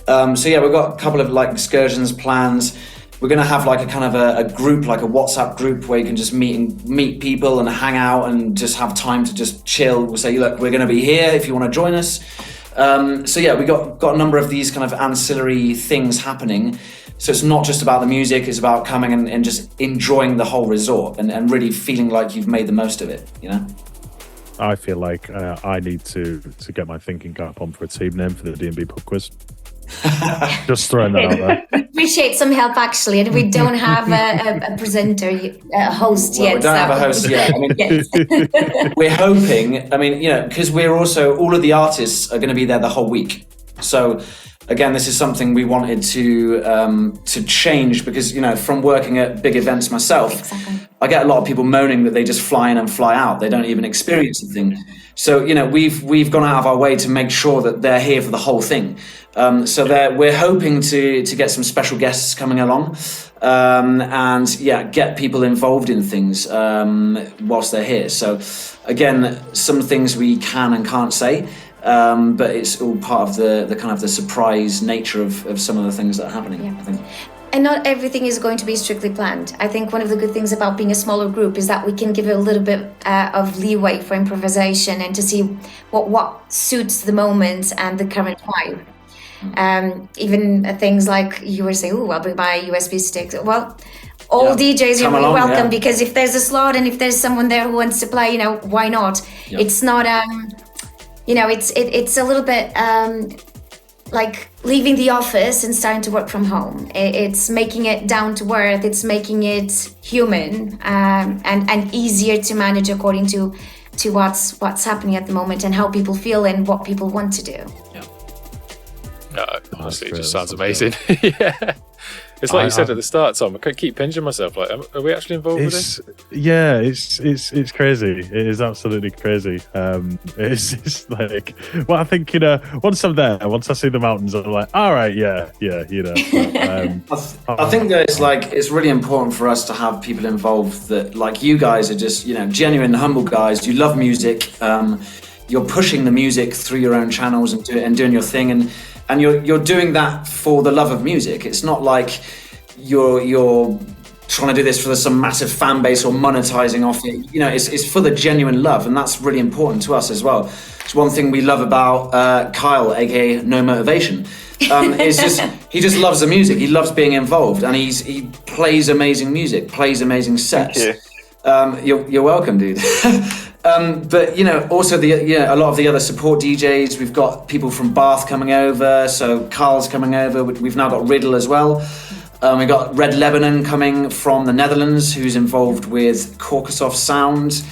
We've got a couple of like excursions plans. We're going to have like a kind of a group, like a WhatsApp group where you can just meet people and hang out and just have time to just chill. We'll say, look, we're going to be here if you want to join us. We got a number of these kind of ancillary things happening. So it's not just about the music, it's about coming and just enjoying the whole resort and really feeling like you've made the most of it, you know? I feel like I need to get my thinking cap on for a team name for the D&B pub quiz. Just throwing that out there. We appreciate some help actually, and we don't have a presenter, a host yet. We don't have a host yet. I mean, we're hoping. I mean, you know, because we're also all of the artists are going to be there the whole week. So again, this is something we wanted to change because, you know, from working at big events myself, I get a lot of people moaning that they just fly in and fly out. They don't even experience the thing. So, you know, we've gone out of our way to make sure that they're here for the whole thing. We're hoping to get some special guests coming along get people involved in things whilst they're here. So again, some things we can and can't say, but it's all part of the kind of the surprise nature of some of the things that are happening, I think. And not everything is going to be strictly planned. I think one of the good things about being a smaller group is that we can give it a little bit of leeway for improvisation and to see what suits the moment and the current vibe. Even things like you were saying, I'll bring my USB sticks. Well, all DJs are really welcome, because if there's a slot and if there's someone there who wants to play, why not? Yeah. It's not, it's a little bit like leaving the office and starting to work from home. It's making it down to earth. It's making it human and easier to manage according to what's happening at the moment and how people feel and what people want to do. Yeah. Honestly, it just sounds amazing. Yeah. It's like you said at the start, Tom. I keep pinching myself. Like, are we actually involved with this? Yeah, it's crazy. It is absolutely crazy. It's like, well, I think once I'm there, once I see the mountains, I'm like, all right, yeah. I think that it's really important for us to have people involved that, like, you guys are just genuine, humble guys. You love music. You're pushing the music through your own channels and doing your thing, and you're doing that for the love of music. It's not like you're trying to do this for some massive fan base or monetizing off it. It's for the genuine love, and that's really important to us as well. It's one thing we love about Kyle, aka NoMotivation. It's just he just loves the music. He loves being involved, and he plays amazing music, plays amazing sets. Thank you. You're welcome, dude. But also a lot of the other support DJs. We've got people from Bath coming over, so Carl's coming over. We've now got Riddle as well. We've got Red Lebanon coming from the Netherlands, who's involved with Caucasoft Sound.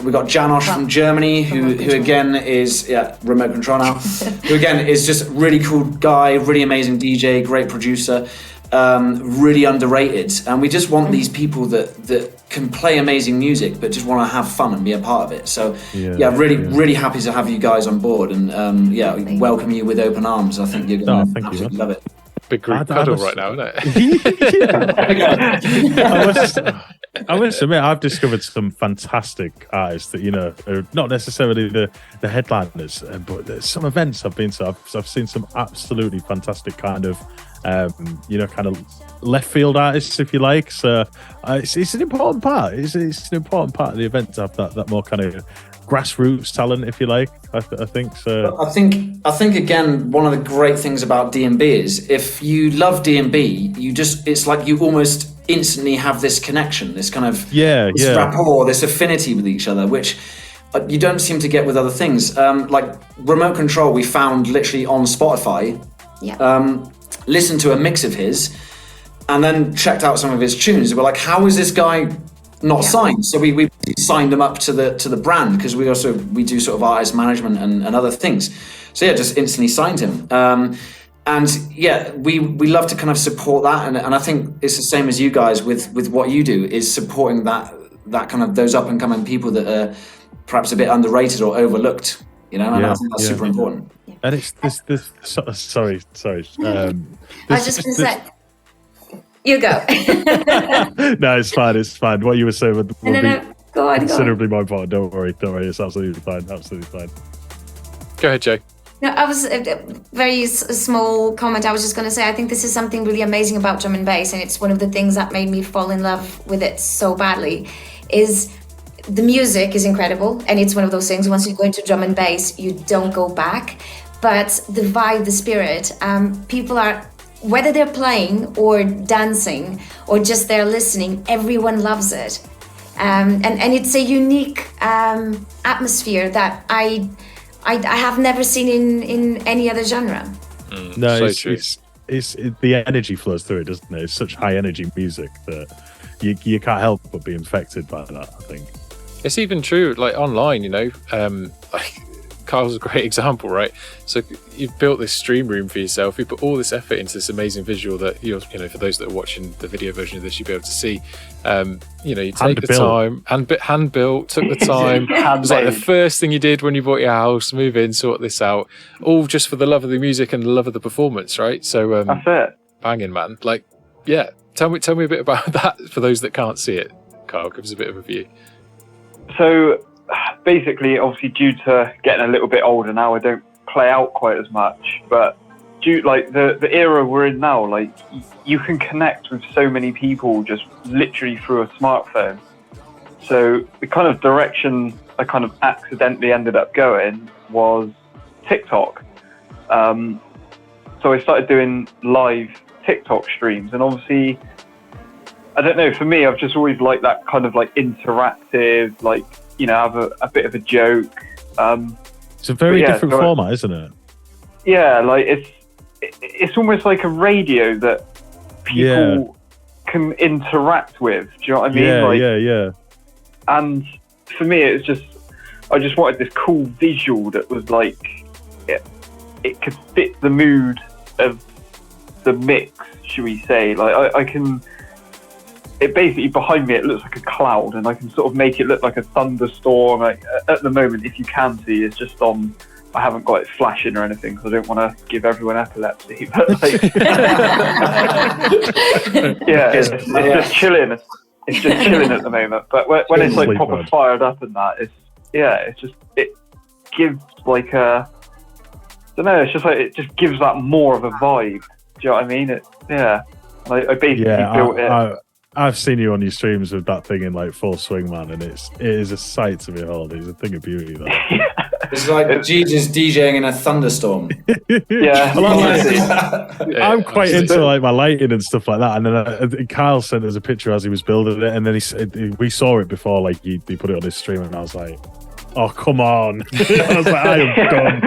We've got Janosch from Germany, who again is remote control now. Who again is just a really cool guy, really amazing DJ, great producer. Really underrated, and we just want these people that can play amazing music but just want to have fun and be a part of it. So really happy to have you guys on board, and welcome you with open arms. I think you're going to absolutely love it. Big group cuddle right now, isn't it? I must admit, I've discovered some fantastic artists that are not necessarily the headliners, but there's some events I've been to. I've seen some absolutely fantastic kind of left field artists, if you like. So it's an important part. It's an important part of the event to have that more kind of grassroots talent, if you like. I think so. I think again, one of the great things about D&B is if you love D&B, it's like you almost instantly have this connection, this kind of rapport, this affinity with each other, which you don't seem to get with other things. Like Remote Control, we found literally on Spotify. Listened to a mix of his, and then checked out some of his tunes. We're like, how is this guy not signed? So we signed him up to the brand, because we do sort of artist management and other things. So just instantly signed him. We love to kind of support that, and I think it's the same as you guys with what you do, is supporting that kind of those up and coming people that are perhaps a bit underrated or overlooked. And I think that's super important. And it's this. Sorry. I was just going to say, you go. No, it's fine. What you were saying would be go on. considerably more important. Don't worry. It's absolutely fine. Go ahead, Joe. No, I was a very small comment. I was just going to say, I think this is something really amazing about drum and bass, and it's one of the things that made me fall in love with it so badly. Is the music is incredible, and it's one of those things, once you go into drum and bass, you don't go back. But the vibe, the spirit, people are, whether they're playing or dancing or just they're listening, everyone loves it. And it's a unique atmosphere that I have never seen in any other genre. No, it's the energy flows through it, doesn't it? It's such high energy music that you can't help but be infected by that, I think. It's even true, like online, like Kyle's a great example, right? So you've built this stream room for yourself. You put all this effort into this amazing visual that for those that are watching the video version of this, you'll be able to see. You take the time, hand built, took the time. It was like the first thing you did when you bought your house. Move in, sort this out, all just for the love of the music and the love of the performance, right? So that's it. Banging, man. Like, yeah. Tell me a bit about that for those that can't see it. Kyle, give us a bit of a view. So basically, obviously, due to getting a little bit older now, I don't play out quite as much. But like the era we're in now, like you can connect with so many people just literally through a smartphone. So the kind of direction I kind of accidentally ended up going was TikTok. So I started doing live TikTok streams, and obviously, I don't know, for me, I've just always liked that kind of like interactive, like, you know, have a bit of a joke. It's a very different format, isn't it? Yeah, like it's almost like a radio that people can interact with. Do you know what I mean? Yeah. And for me, it's just, I just wanted this cool visual that was like, it could fit the mood of the mix, should we say. Like I can, it basically, behind me, it looks like a cloud, and I can sort of make it look like a thunderstorm. Like, at the moment, if you can see, it's just on, I haven't got it flashing or anything because I don't want to give everyone epilepsy. But like, yeah, it's just chilling. It's just chilling at the moment. But when it's like proper fired up and that, it gives like a, I don't know. It's just like, it just gives that more of a vibe. Do you know what I mean? I basically built it. I've seen you on your streams with that thing in like full swing, man, and it is a sight to behold. It's a thing of beauty. That. It's like Jesus DJing in a thunderstorm. Yeah, I'm quite into like my lighting and stuff like that. And then Kyle sent us a picture as he was building it, and then we saw it before, like he put it on his stream, and I was like, "Oh, come on!" I was like, "I am done."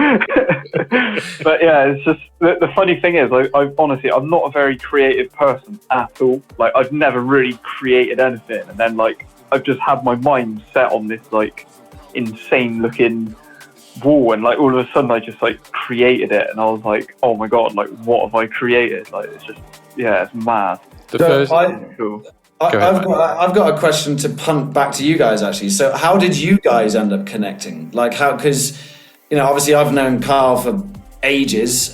But yeah, it's just the funny thing is, I honestly, I'm not a very creative person at all. Like, I've never really created anything, and then like I've just had my mind set on this like insane looking wall, and like all of a sudden I just like created it, and I was like, oh my god, like what have I created? Like, it's just, yeah, it's mad. Cool. I've got a question to punt back to you guys, actually. So how did you guys end up connecting? Like, how, because, you know, obviously I've known Carl for ages.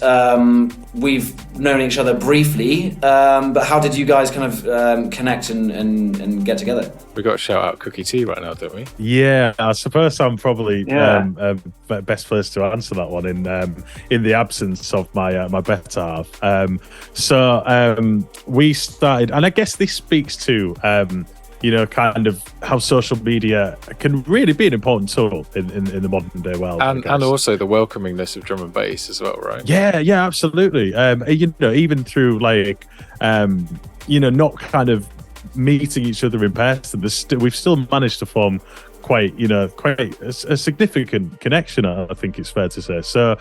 We've known each other briefly, but how did you guys kind of connect and get together? We got to shout out Cookie Tea right now, don't we? Yeah, I suppose I'm probably best place to answer that one in the absence of my better half. So we started, and I guess this speaks to you know, kind of how social media can really be an important tool in the modern day world. And also the welcomingness of drum and bass as well, right? Yeah, absolutely. You know, even through like, you know, not kind of meeting each other in person, we've still managed to form quite a significant connection, I think it's fair to say. So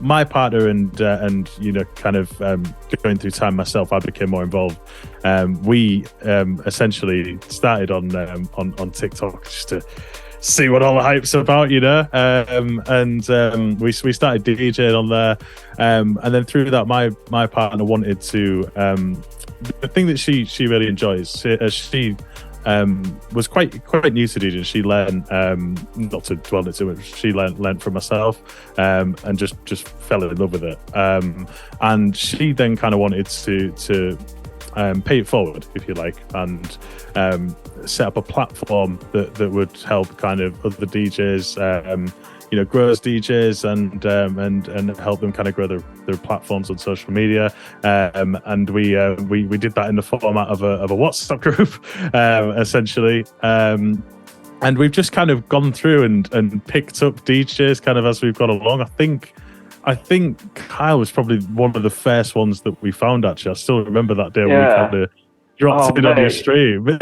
my partner and you know, kind of going through time myself, I became more involved. We essentially started on TikTok just to see what all the hype's about, you know, and we started DJing on there, and then through that my partner wanted to the thing that she really enjoys, she was quite new to DJing. She learned, not to dwell it too much, she learned from herself, and just fell in love with it. And she then kind of wanted to pay it forward, if you like, and set up a platform that would help kind of other DJs, you know, grow as DJs and help them kind of grow their platforms on social media. And we did that in the format of a WhatsApp group, essentially. And we've just kind of gone through and picked up DJs kind of as we've gone along. I think Kyle was probably one of the first ones that we found, actually. I still remember that day when we kind of dropped in on your stream.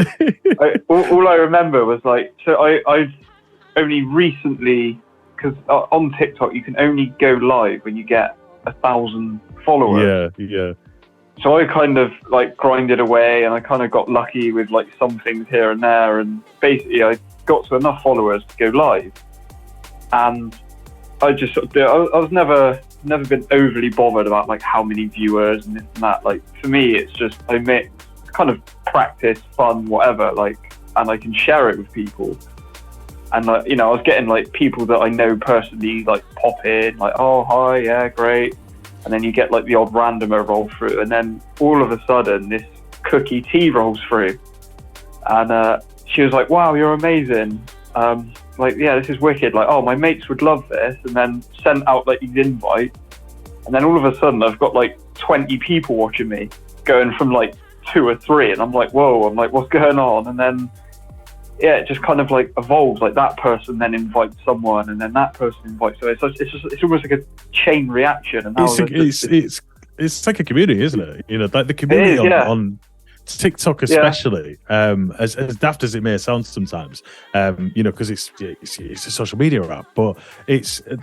All I remember was like, so I've only recently, because on TikTok you can only go live when you get 1,000 followers. Yeah. So I kind of like grinded away, and I kind of got lucky with like some things here and there, and basically I got to enough followers to go live. And I just sort of I was never been overly bothered about like how many viewers and this and that. Like, for me, it's just I make kind of practice, fun, whatever, like, and I can share it with people. And like, you know, I was getting like people that I know personally like pop in, like, oh hi, yeah, great. And then you get like the odd randomer roll through, and then all of a sudden this Cookie Tea rolls through, and she was like, wow, you're amazing. Like, yeah, this is wicked. Like, oh, my mates would love this. And then sent out like these invites, And then all of a sudden I've got like 20 people watching me, going from like 2 or 3, and I'm like, whoa, I'm like, what's going on? And then yeah, it just kind of like evolves. Like that person then invites someone, and then that person invites. So it's almost like a chain reaction. And it's like a community, isn't it? You know, like the community on TikTok especially, as daft as it may sound sometimes, you know, because it's a social media app, but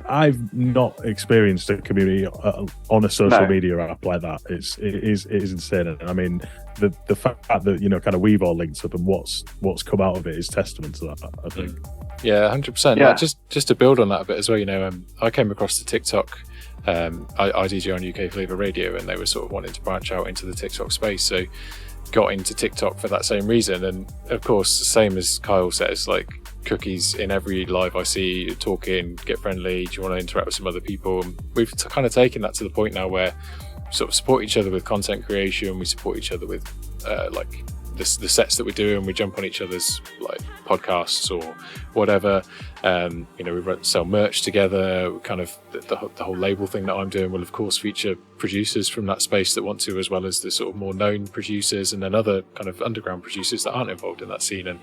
I've not experienced a community on a social media app like that. It is insane. And I mean, the fact that, you know, kind of we've all linked up and what's come out of it is testament to that, I think. Yeah, 100%. Yeah. Just to build on that a bit as well, you know, I came across the TikTok. I DJ on UK Flavour Radio, and they were sort of wanting to branch out into the TikTok space, so got into TikTok for that same reason. And of course, the same as Kyle says, like cookies in every live I see, talking, get friendly, do you want to interact with some other people? And we've kind of taken that to the point now where we sort of support each other with content creation, we support each other with like the sets that we do, and we jump on each other's like podcasts or whatever. You know, we sell merch together. Kind of the whole label thing that I'm doing will of course feature producers from that space that want to, as well as the sort of more known producers, and then other kind of underground producers that aren't involved in that scene.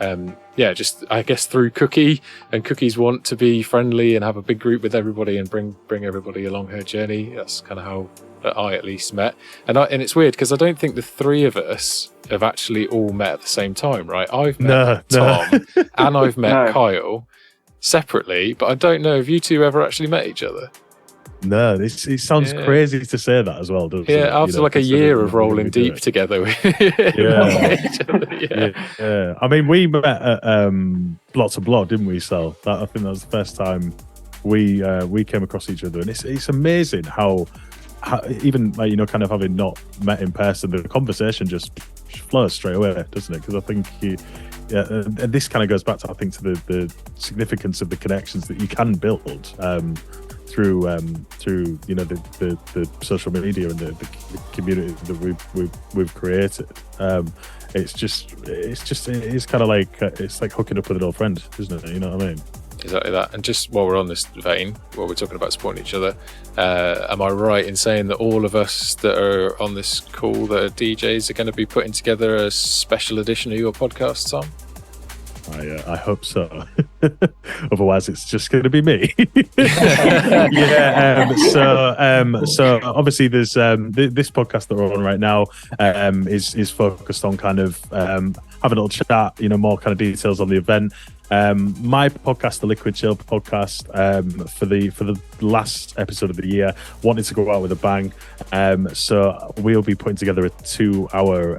And yeah, just I guess through Cookie's want to be friendly and have a big group with everybody and bring everybody along her journey. That's kind of how I at least met. And it's weird because I don't think the three of us have actually all met at the same time, right? I've met Tom and I've met Kyle separately, but I don't know if you two ever actually met each other. No, it sounds crazy to say that as well, doesn't it? Yeah, after like a year of rolling deep together. Yeah. I mean, we met at Block to Block, didn't we, Sal? I think that was the first time we came across each other, and it's amazing how even like, you know, kind of having not met in person, the conversation just flows straight away, doesn't it? Because I think and this kind of goes back to, I think, to the significance of the connections that you can build through you know the social media and the community that we've created. It's kind of like it's like hooking up with an old friend, isn't it? You know what I mean? Exactly that. And just while we're on this vein, while we're talking about supporting each other, am I right in saying that all of us that are on this call that are DJs are going to be putting together a special edition of your podcast, Tom? I hope so. Otherwise, it's just going to be me. So obviously, there's this podcast that we're on right now is focused on kind of having a little chat, you know, more kind of details on the event. My podcast, the Liquid Chill podcast, for the last episode of the year, wanted to go out with a bang. So we'll be putting together a 2-hour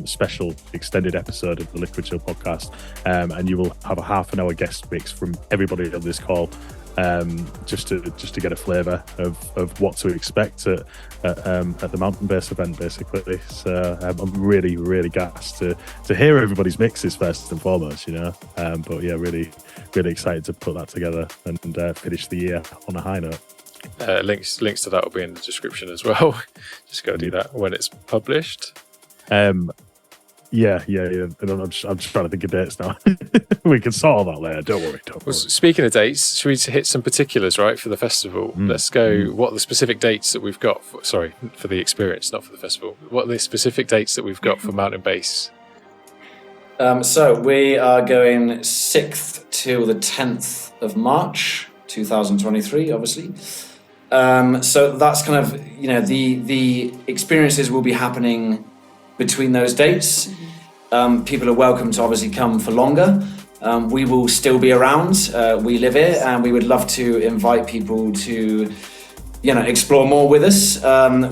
special extended episode of the Liquid Chill podcast, and you will have a half an hour guest mix from everybody on this call, just to get a flavour of what to expect at the Mountain Base event, basically. So I'm really, really gassed to hear everybody's mixes first and foremost, you know. But yeah, really, really excited to put that together and finish the year on a high note. Links to that will be in the description as well. Just go do that when it's published. Yeah. And I'm trying to think of dates now. We can sort all that later. Don't worry. Speaking of dates, should we hit some particulars, right, for the festival? Let's go. What are the specific dates that we've got? For the experience, not for the festival. What are the specific dates that we've got for Mountain Base? So we are going 6th till the 10th of March, 2023, obviously. So that's kind of, you know, the experiences will be happening between those dates. People are welcome to obviously come for longer. We will still be around. We live here, and we would love to invite people to, you know, explore more with us.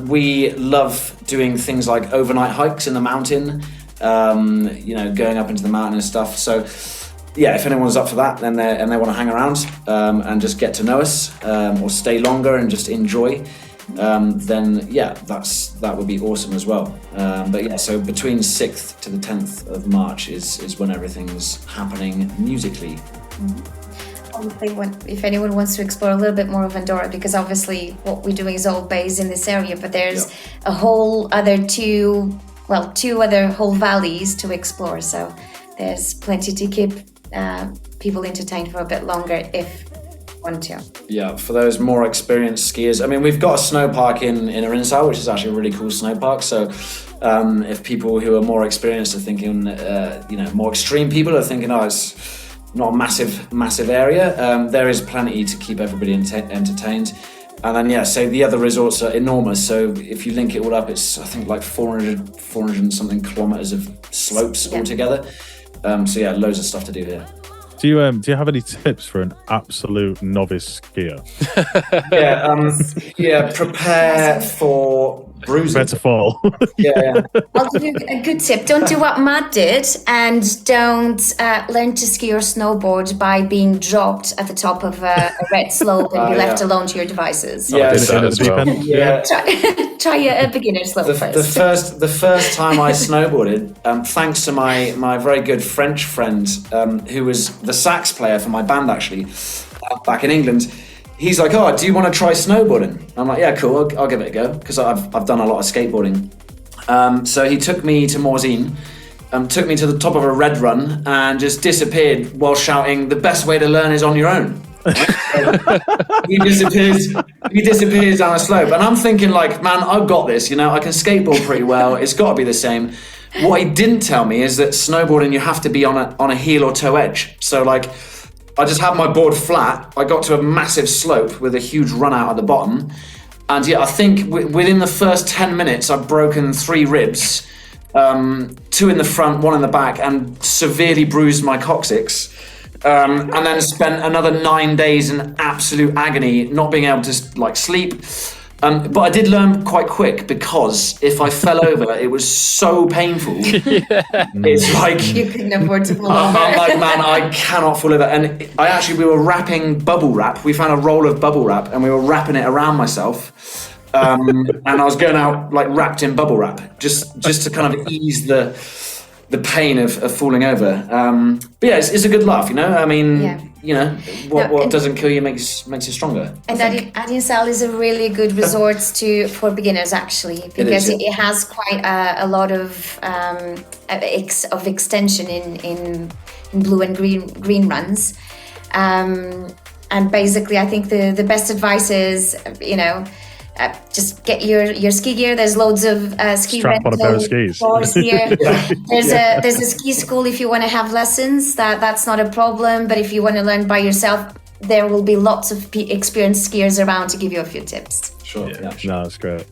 We love doing things like overnight hikes in the mountain, you know, going up into the mountain and stuff. So yeah, if anyone's up for that, and they want to hang around and just get to know us, or stay longer and just enjoy, then yeah, that would be awesome as well. But yeah, so between 6th to the 10th of March is when everything's happening musically. If anyone wants to explore a little bit more of Andorra, because obviously what we're doing is all based in this area, but there's a whole other two other whole valleys to explore. So there's plenty to keep people entertained for a bit longer if one too. Yeah, for those more experienced skiers. I mean, we've got a snow park in Arinsal, which is actually a really cool snow park. So if people who are more experienced are thinking, more extreme people are thinking, oh, it's not a massive area, there is plenty to keep everybody entertained. And then, so the other resorts are enormous. So if you link it all up, it's, I think, like 400 and something kilometers of slopes altogether. Loads of stuff to do here. Do you have any tips for an absolute novice skier? Prepare for bruising. Prepare to fall. I'll give you a good tip. Don't do what Matt did, and don't learn to ski or snowboard by being dropped at the top of a red slope and be left alone to your devices. Try a beginner slope first. The first time I snowboarded, thanks to my very good French friend, who was the sax player for my band actually, back in England. He's like, oh, do you want to try snowboarding? I'm like, yeah, cool, I'll give it a go, because I've done a lot of skateboarding. So he took me to Morzine, took me to the top of a red run, and just disappeared while shouting, the best way to learn is on your own. He disappears down a slope, and I'm thinking, like, man, I've got this, I can skateboard pretty well, it's got to be the same. What he didn't tell me is that snowboarding, you have to be on a heel or toe edge. So, like, I just had my board flat. I got to a massive slope with a huge run out at the bottom. And I think within the first 10 minutes, I've broken 3 ribs, 2 in the front, 1 in the back, and severely bruised my coccyx. And then spent another 9 days in absolute agony, not being able to sleep. But I did learn quite quick, because if I fell over, it was so painful. It's like you couldn't afford to fall over. I'm like, man, I cannot fall over. And we were wrapping bubble wrap. We found a roll of bubble wrap, and we were wrapping it around myself. And I was going out like wrapped in bubble wrap, just to kind of ease the pain of falling over. But it's a good laugh, I mean. What doesn't kill you makes you stronger. And Arinsal is a really good resort for beginners, actually, because it has quite a lot of extension in blue and green runs. And basically, I think the best advice is, just get your ski gear. There's loads of ski strap on a pair of skis. Here. There's a ski school if you want to have lessons. That's not a problem. But if you want to learn by yourself, there will be lots of experienced skiers around to give you a few tips. Sure. No, that's great.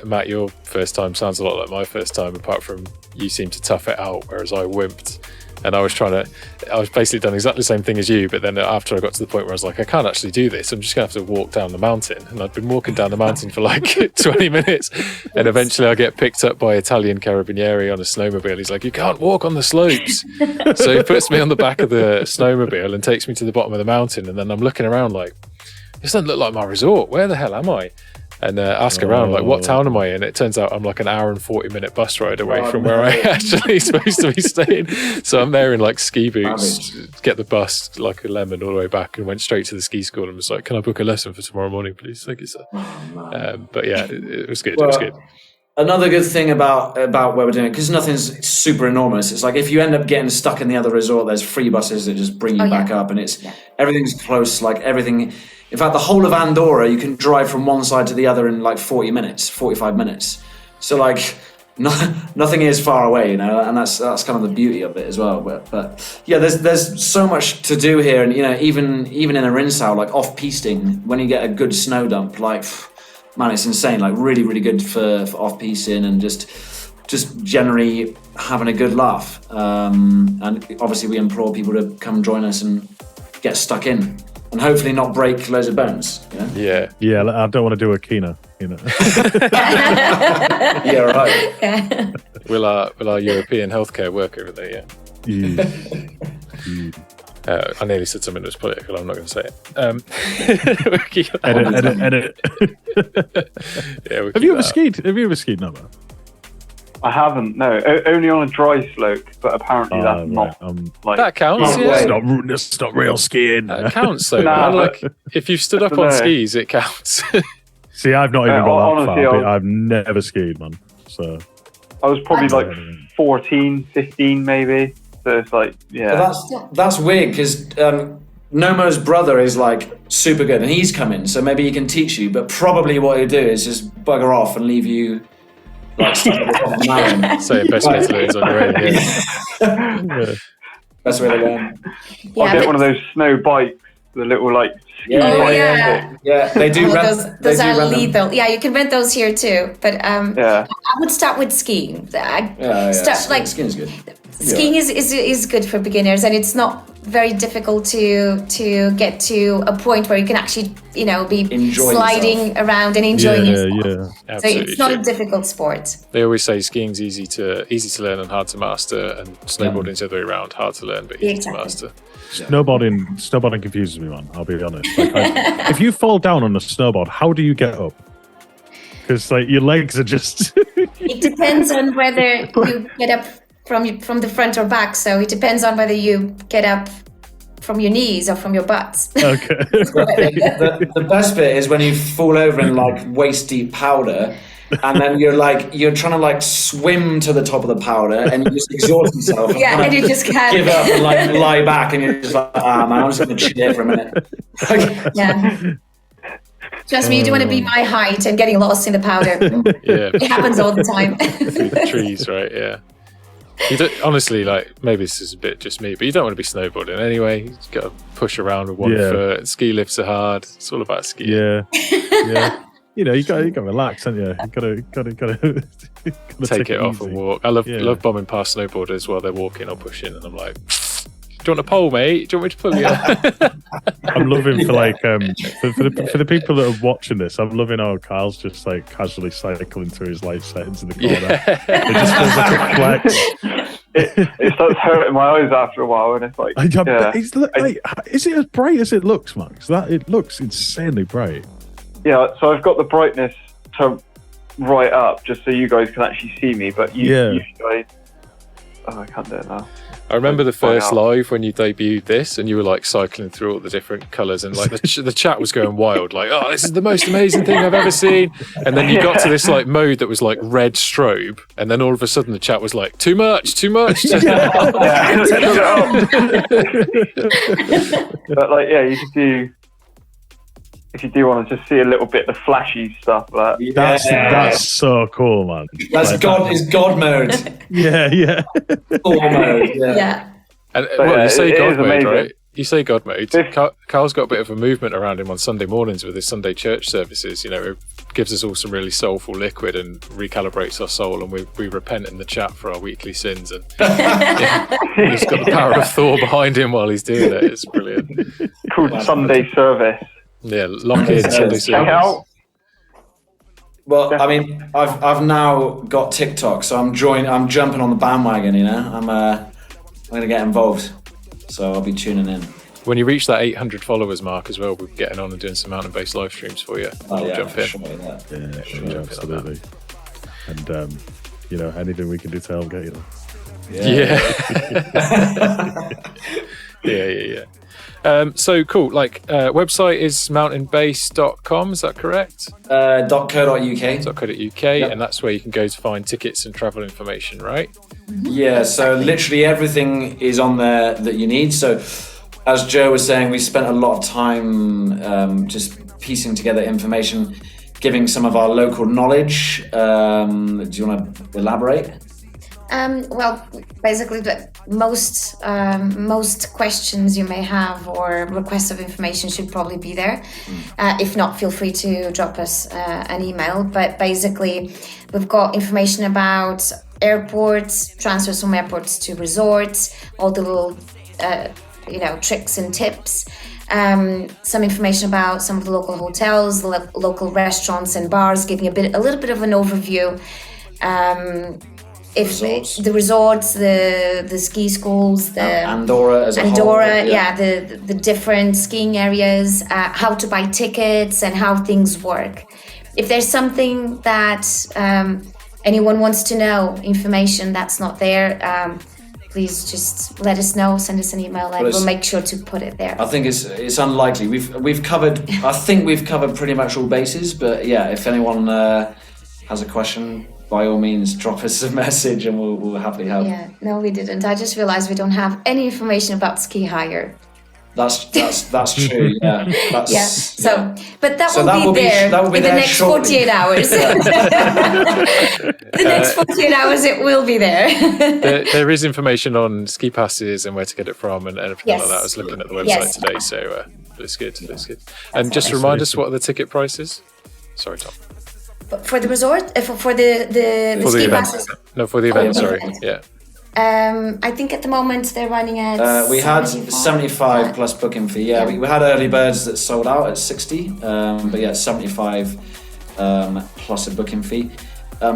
Matt, your first time sounds a lot like my first time, apart from you seem to tough it out, whereas I wimped. And I was basically done exactly the same thing as you, but then after I got to the point where I was like, I can't actually do this, I'm just going to have to walk down the mountain. And I'd been walking down the mountain for like 20 minutes. And eventually I get picked up by Italian Carabinieri on a snowmobile. He's like, you can't walk on the slopes. So he puts me on the back of the snowmobile and takes me to the bottom of the mountain. And then I'm looking around like, this doesn't look like my resort. Where the hell am I? And ask around, like, what town am I in? It turns out I'm like an hour and 40-minute bus ride away from where I actually supposed to be staying. So I'm there in like ski boots, get the bus like a lemon all the way back, and went straight to the ski school and was like, can I book a lesson for tomorrow morning, please? Thank you, sir. But yeah, it was good. It was good. Another good thing about where we're doing it, because nothing's super enormous, it's like if you end up getting stuck in the other resort, there's free buses that just bring you back up, and everything's close, like everything. In fact, the whole of Andorra, you can drive from one side to the other in like 45 minutes. So like, nothing is far away, and that's kind of the beauty of it as well. But yeah, there's so much to do here, and even in Arinsal, like off-pisting, when you get a good snow dump, like, man, it's insane. Like really, really good for off-pisting and just generally having a good laugh. And obviously, we implore people to come join us and get stuck in. And hopefully not break loads of bones. Yeah. I don't want to do a Kina. Yeah, right. Will our European healthcare work over there? Yeah. I nearly said something that was political. I'm not going to say it. Edit. Yeah, Have you ever skied, Noah? I haven't, no. Only on a dry slope, but apparently that's not like... That counts, It's not real skiing. That counts, though. Like, if you've stood up on skis, it counts. See, I've not even got that far. I've never skied, man. So I was probably like 14, 15 maybe. So it's like, yeah. But that's weird, because Nomo's brother is like super good, and he's coming, so maybe he can teach you. But probably what he'll do is just bugger off and leave you like stuck at the top of the mountain. So best way to learn is on your own. Yeah. Best way to learn. I'll get one of those snow bikes, the little like ski bikes. Yeah, they do rent. Those are rent them. lethal. Yeah, you can rent those here too. But I would start with skiing. Skiing's good. Skiing is good for beginners, and it's not very difficult to get to a point where you can actually, be Enjoy sliding yourself. around and enjoying yourself. Yeah. So it's not a difficult sport. They always say skiing's easy to learn and hard to master, and snowboarding's the other way around, hard to learn but easy to master. Snowboarding confuses me, man. I'll be honest. If you fall down on a snowboard, how do you get up? Because your legs are just. It depends on whether you get up from the front or back. So it depends on whether you get up from your knees or from your butts. Okay. The best bit is when you fall over in like waist deep powder, and then you're trying to swim to the top of the powder, and you just exhaust yourself. And you just can't give up and lie back, and you're just like, man, I'm just gonna chill for a minute. Yeah. Trust me, you don't want to be my height and getting lost in the powder. Yeah. It happens all the time. Through the trees, right? Yeah. You don't, honestly, maybe this is a bit just me, but you don't want to be snowboarding anyway. You just got to push around with one foot. Ski lifts are hard. It's all about skiing. Yeah. You got to relax, haven't you? You got to take it off and walk. I love bombing past snowboarders while they're walking or pushing, and I'm like, do you want a pole, mate? Do you want me to pull you? I'm loving for the people that are watching this. I'm loving how Carl's just casually cycling through his life settings in the corner. Yeah. It just feels like a flex. It starts hurting my eyes after a while, and it's like, is it as bright as it looks, Max? It looks insanely bright. Yeah, so I've got the brightness to right up just so you guys can actually see me, but you guys. Oh, I can't do it now. I remember the first live when you debuted this, and you were cycling through all the different colours, and the chat was going wild, oh, this is the most amazing thing I've ever seen. And then you got to this mode that was red strobe, and then all of a sudden the chat was too much. But you could do. If you do want to just see a little bit of the flashy stuff, that's so cool, man. That's God mode. Yeah. Full mode. Yeah. And you say God mode, right? You say God mode. Carl's got a bit of a movement around him on Sunday mornings with his Sunday church services. It gives us all some really soulful liquid and recalibrates our soul, and we repent in the chat for our weekly sins. And he's got the power of Thor behind him while he's doing it. It's brilliant. Called Sunday service. Yeah, lock in Sunday service. Well, I mean, I've now got TikTok, so I'm jumping on the bandwagon. I'm gonna get involved, so I'll be tuning in. When you reach that 800 followers mark as well, we'll be getting on and doing some mountain-based live streams for you. We'll jump in. Sure, absolutely. And anything we can do to help get you. Yeah. So cool. Website is mountainbase.com. Is that correct? .co.uk. Yep. And that's where you can go to find tickets and travel information, right? Yeah. So literally everything is on there that you need. So as Joe was saying, we spent a lot of time just piecing together information, giving some of our local knowledge. Do you want to elaborate? Well, basically, most questions you may have or requests of information should probably be there. If not, feel free to drop us an email. But basically, we've got information about airports, transfers from airports to resorts, all the little, tricks and tips. Some information about some of the local hotels, the local restaurants and bars, giving a little bit of an overview. The resorts, the ski schools, the Andorra as a whole, the different skiing areas, how to buy tickets and how things work. If there's something that anyone wants to know, information that's not there, please just let us know, send us an email, and we'll make sure to put it there. I think it's unlikely. We've covered. I think we've covered pretty much all bases. But yeah, if anyone has a question, by all means, drop us a message and we'll happily help. Yeah, no, we didn't. I just realized we don't have any information about ski hire. That's true. Yeah. Yeah. So, but that So will that be will be- there that will be in the there next shortly. 48 hours. The next 48 hours, it will be there. There is information on ski passes and where to get it from and everything Yes. like that. I was looking at the website Yes. today, so looks good. And just amazing. remind us what are the ticket prices? Sorry, Tom. For the resort, for the For the ski event. passes. No, for the event, the sorry. event. Yeah. I think at the moment they're running at. We had 75 plus booking fee. Yeah, we had early birds that sold out at 60, but yeah, 75 plus a booking fee.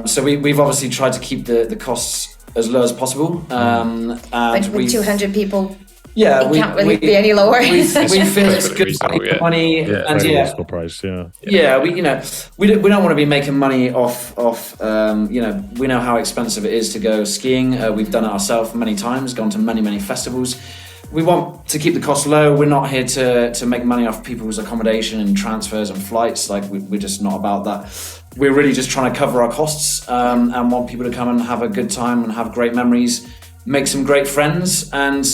So we've obviously tried to keep the costs as low as possible. And But with 200 people, yeah, it can't really be any lower. We feel it's Perfectly good reasonable, yeah. money, and Very yeah, reasonable price. Yeah. yeah, we don't want to be making money off we know how expensive it is to go skiing. We've done it ourselves many times, gone to many festivals. We want to keep the cost low. We're not here to make money off people's accommodation and transfers and flights. Like we're just not about that. We're really just trying to cover our costs and want people to come and have a good time and have great memories, make some great friends, and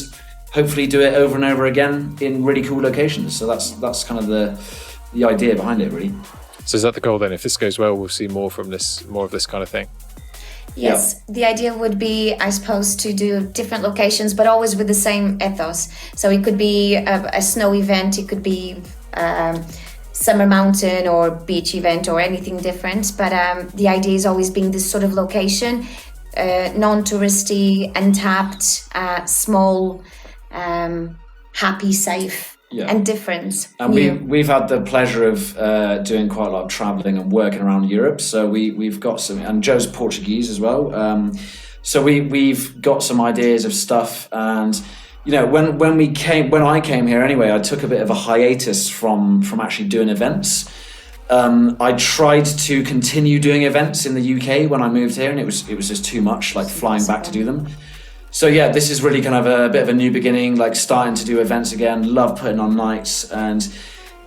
hopefully do it over and over again in really cool locations. So that's kind of the idea behind it, really. So is that the goal then? If this goes well, we'll see more of this kind of thing. Yes, the idea would be, I suppose, to do different locations, but always with the same ethos. So it could be a snow event, it could be summer mountain or beach event or anything different. But the idea is always being this sort of location, non-touristy, untapped, small, happy, safe, and different. And we've had the pleasure of doing quite a lot of traveling and working around Europe. So we've got some, and Joe's Portuguese as well. So we've got some ideas of stuff. And when I came here anyway, I took a bit of a hiatus from actually doing events. I tried to continue doing events in the UK when I moved here, and it was just too much, like flying back to do them. So yeah, this is really kind of a bit of a new beginning, like starting to do events again. Love putting on nights, and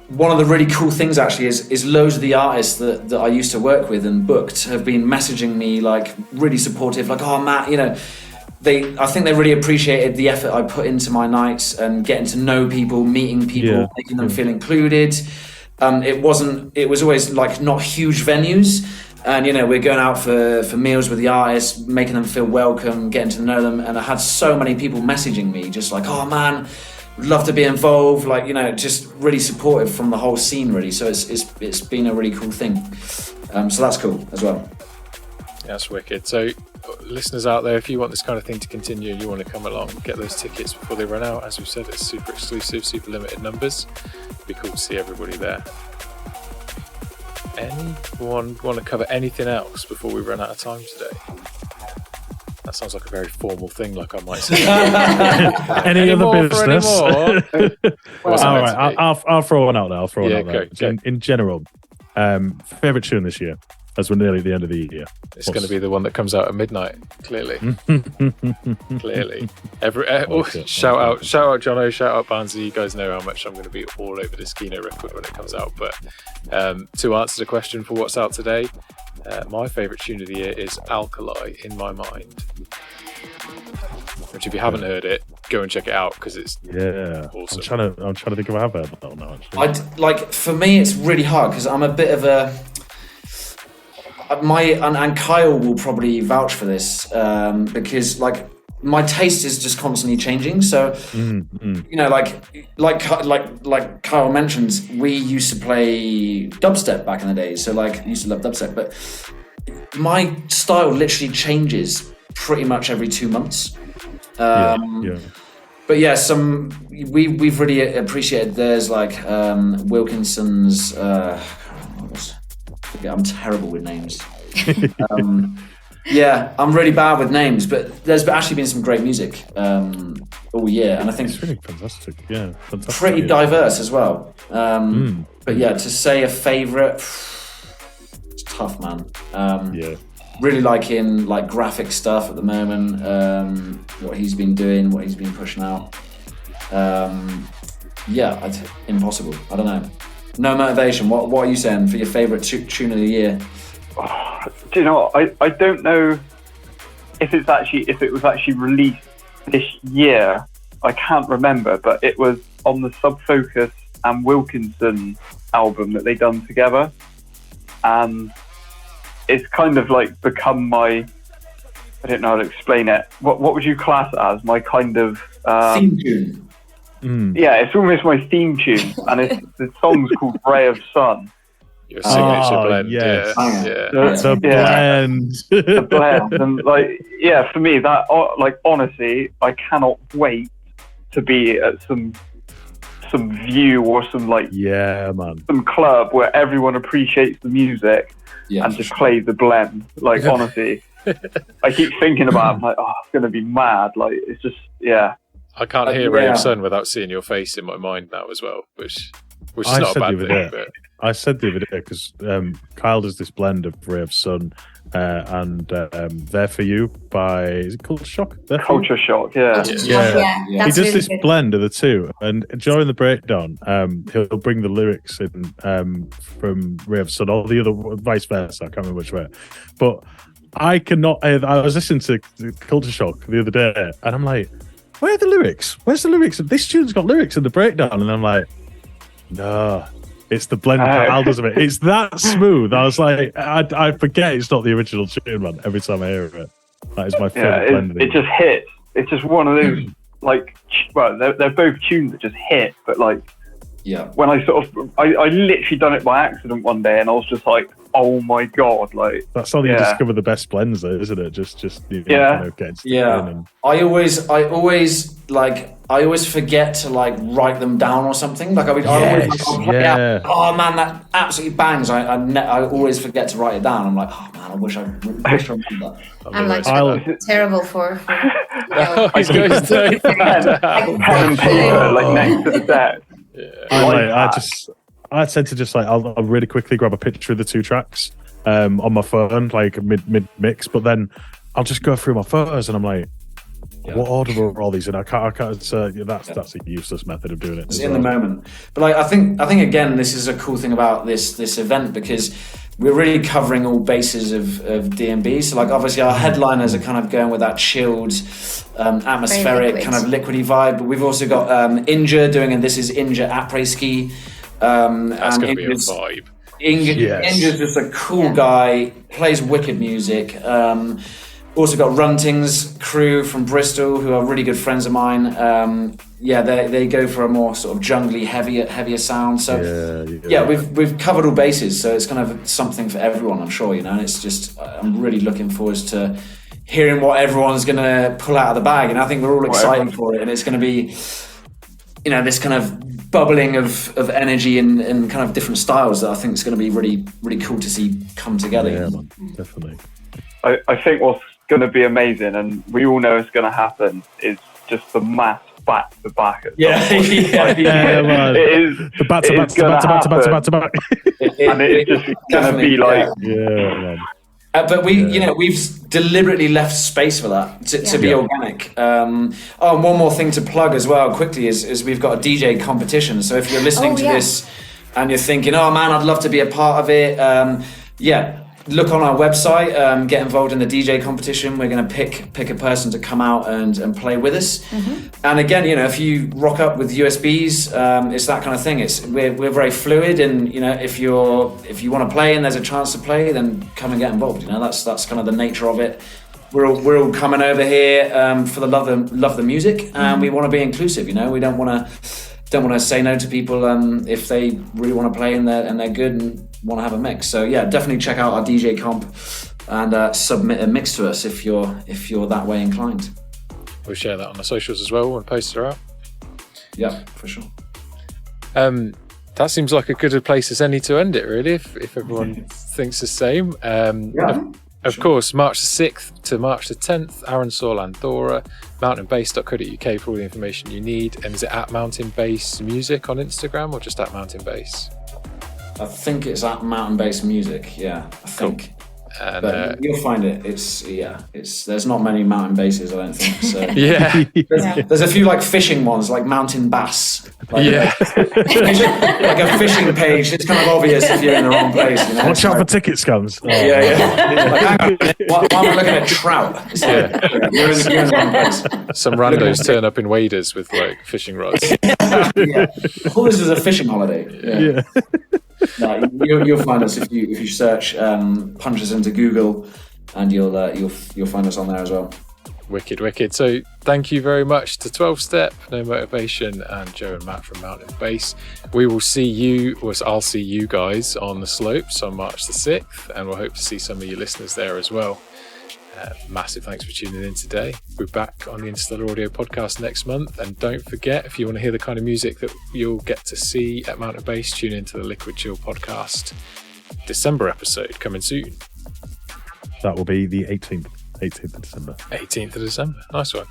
one of the really cool things actually is loads of the artists that I used to work with and booked have been messaging me like really supportive, like, oh Matt, I think they really appreciated the effort I put into my nights and getting to know people, meeting people, making them feel included. It was always like not huge venues. And, we're going out for meals with the artists, making them feel welcome, getting to know them. And I had so many people messaging me just like, oh man, would love to be involved. Like, just really supportive from the whole scene, really. So it's been a really cool thing. So that's cool as well. That's wicked. So listeners out there, if you want this kind of thing to continue, you want to come along, get those tickets before they run out. As we've said, it's super exclusive, super limited numbers. It'd be cool to see everybody there. Anyone want to cover anything else before we run out of time today? That sounds like a very formal thing, like I might say. Any other business? All right, I'll throw one out there. Go. In general, favorite tune this year, as we're nearly at the end of the year. It's going to be the one that comes out at midnight. Clearly. Clearly. Shout out Jono, shout out Barnsley. You guys know how much I'm going to be all over this Kino record when it comes out. But to answer the question for what's out today, my favourite tune of the year is Alkali, In My Mind. Which, if you haven't heard it, go and check it out because it's awesome. I'm trying to think if I have heard that or not. Actually, for me, it's really hard because I'm a bit of a. And Kyle will probably vouch for this because my taste is just constantly changing. So like Kyle mentions, we used to play dubstep back in the day. So used to love dubstep, but my style literally changes pretty much every 2 months. But yeah, we've really appreciated. There's Wilkinson's. I'm terrible with names. I'm really bad with names, but there's actually been some great music all year, and I think it's really fantastic. Yeah, fantastic. Pretty diverse as well. But yeah, to say a favourite, it's tough, man. Really liking graphic stuff at the moment. What he's been doing, what he's been pushing out. Impossible. I don't know. NoMotivation. What are you saying for your favourite tune of the year? Do you know what? I don't know if it was actually released this year. I can't remember, but it was on the Subfocus and Wilkinson album that they done together, and it's kind of like become my, I don't know how to explain it. What would you class it as? My kind of theme tune. Yeah, it's almost my theme tune, and the song's called "Ray of Sun." Your signature blend. Yes. Yeah. Blend. The blend, and like, yeah, for me, that, like, honestly, I cannot wait to be at some view or some, like, some club where everyone appreciates the music and just play the blend. Like, honestly, I keep thinking about it, I'm like, oh, it's gonna be mad. Like, it's just, I can't hear Ray of Sun without seeing your face in my mind now as well, which is not a bad thing. But I said the other day, because Kyle does this blend of Ray of Sun and There For You by, is it Culture Shock? Culture Shock, yeah. He does really this blend of the two, and during the breakdown, he'll bring the lyrics in from Ray of Sun, or the other, vice versa, I can't remember which way. But I cannot, I was listening to Culture Shock the other day, and I'm like, where are the lyrics? Where's the lyrics? This tune's got lyrics in the breakdown, and I'm like, no. It's the blend Kyle does of it. It's that smooth. I was like, I forget it's not the original tune, man, every time I hear it. That is my favourite blend. It just hits. It's just one of those, like, well, they're both tunes that just hit, but, like, when I sort of, I literally done it by accident one day, and I was just like, oh my God, like. That's how you discover the best blends, though, isn't it? Just you know, kind of and... I always forget to, like, write them down or something. Like, oh man, that absolutely bangs. I always forget to write it down. I'm like, oh man, I wish I remembered that. I'm like terrible for he's going to take pen and paper, like, next to the desk. I tend to just, like, I'll really quickly grab a picture of the two tracks on my phone, like mid mix, but then I'll just go through my photos and I'm like, what order were all these in? I can't. That's a useless method of doing it. It's in the moment, but, like, I think again, this is a cool thing about this event, because we're really covering all bases of D&B. So, like, obviously our headliners are kind of going with that chilled, atmospheric kind of liquidy vibe, but we've also got Inja doing, and this is Inja après-ski. That's going to be a vibe. Inja's just a cool guy, plays wicked music. Also got Runting's crew from Bristol, who are really good friends of mine. They go for a more sort of jungly, heavier sound. So we've covered all bases. So it's kind of something for everyone, I'm sure. You know, and it's just, I'm really looking forward to hearing what everyone's going to pull out of the bag, and I think we're all excited for it. And it's going to be, you know, this kind of bubbling of energy and kind of different styles that I think is going to be really, really cool to see come together. Yeah, man, definitely. I think what's going to be amazing, and we all know it's going to happen, is just the mass back to back. It is the back to back, and it's just going to be like, man. But we've deliberately left space for that to be organic. And one more thing to plug as well quickly is we've got a DJ competition. So if you're listening to this and you're thinking, oh man, I'd love to be a part of it, look on our website, get involved in the DJ competition. We're going to pick a person to come out and play with us. And again, you know, if you rock up with USBs, it's that kind of thing. We're very fluid, and, you know, if you want to play and there's a chance to play, then come and get involved. You know, that's kind of the nature of it. We're all coming over here for the love the music, and we want to be inclusive. You know, we don't want to say no to people if they really want to play and they're good and want to have a mix. So yeah, definitely check out our DJ comp and submit a mix to us if you're that way inclined. We'll share that on the socials as well and post it out. Yeah, for sure. That seems like a good place as any to end it, really, if everyone thinks the same. Of course, March the 6th to March the 10th, Arinsal, Andorra, mountainbase.co.uk for all the information you need. And is it at Mountain Base Music on Instagram or just at Mountain Base? I think it's at Mountain Base Music, I think. And but you'll find it. It's there's not many mountain bases, I don't think. So yeah, there's a few like fishing ones, like mountain bass. Like, yeah. like a fishing page. It's kind of obvious if you're in the wrong place. You know? Watch out for ticket scams. Oh. Yeah. Like, hang on, why am I looking at trout? It's like, you're in the wrong place. Some randos turn up in waders with like fishing rods. Yeah. I thought this was a fishing holiday. Yeah. No, you'll find us if you search punch us into Google, and you'll find us on there as well. Wicked. So thank you very much to 12 Step, No Motivation, and Joe and Matt from Mountain Base. We will see you, I'll see you guys on the slopes on March the 6th, and we'll hope to see some of you listeners there as well. Massive thanks for tuning in today. We're back on the Interstellar Audio podcast next month, and don't forget, if you want to hear the kind of music that you'll get to see at Mountain Base, tune into the Liquid Chill podcast December episode coming soon. That will be the 18th of December. 18th of December. Nice one.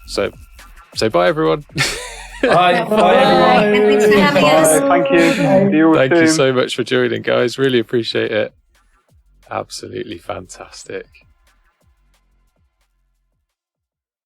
So bye everyone. Bye everyone. Thanks for having us. Thank you. See you all Thank soon. you so much for joining, guys. Really appreciate it. Absolutely fantastic.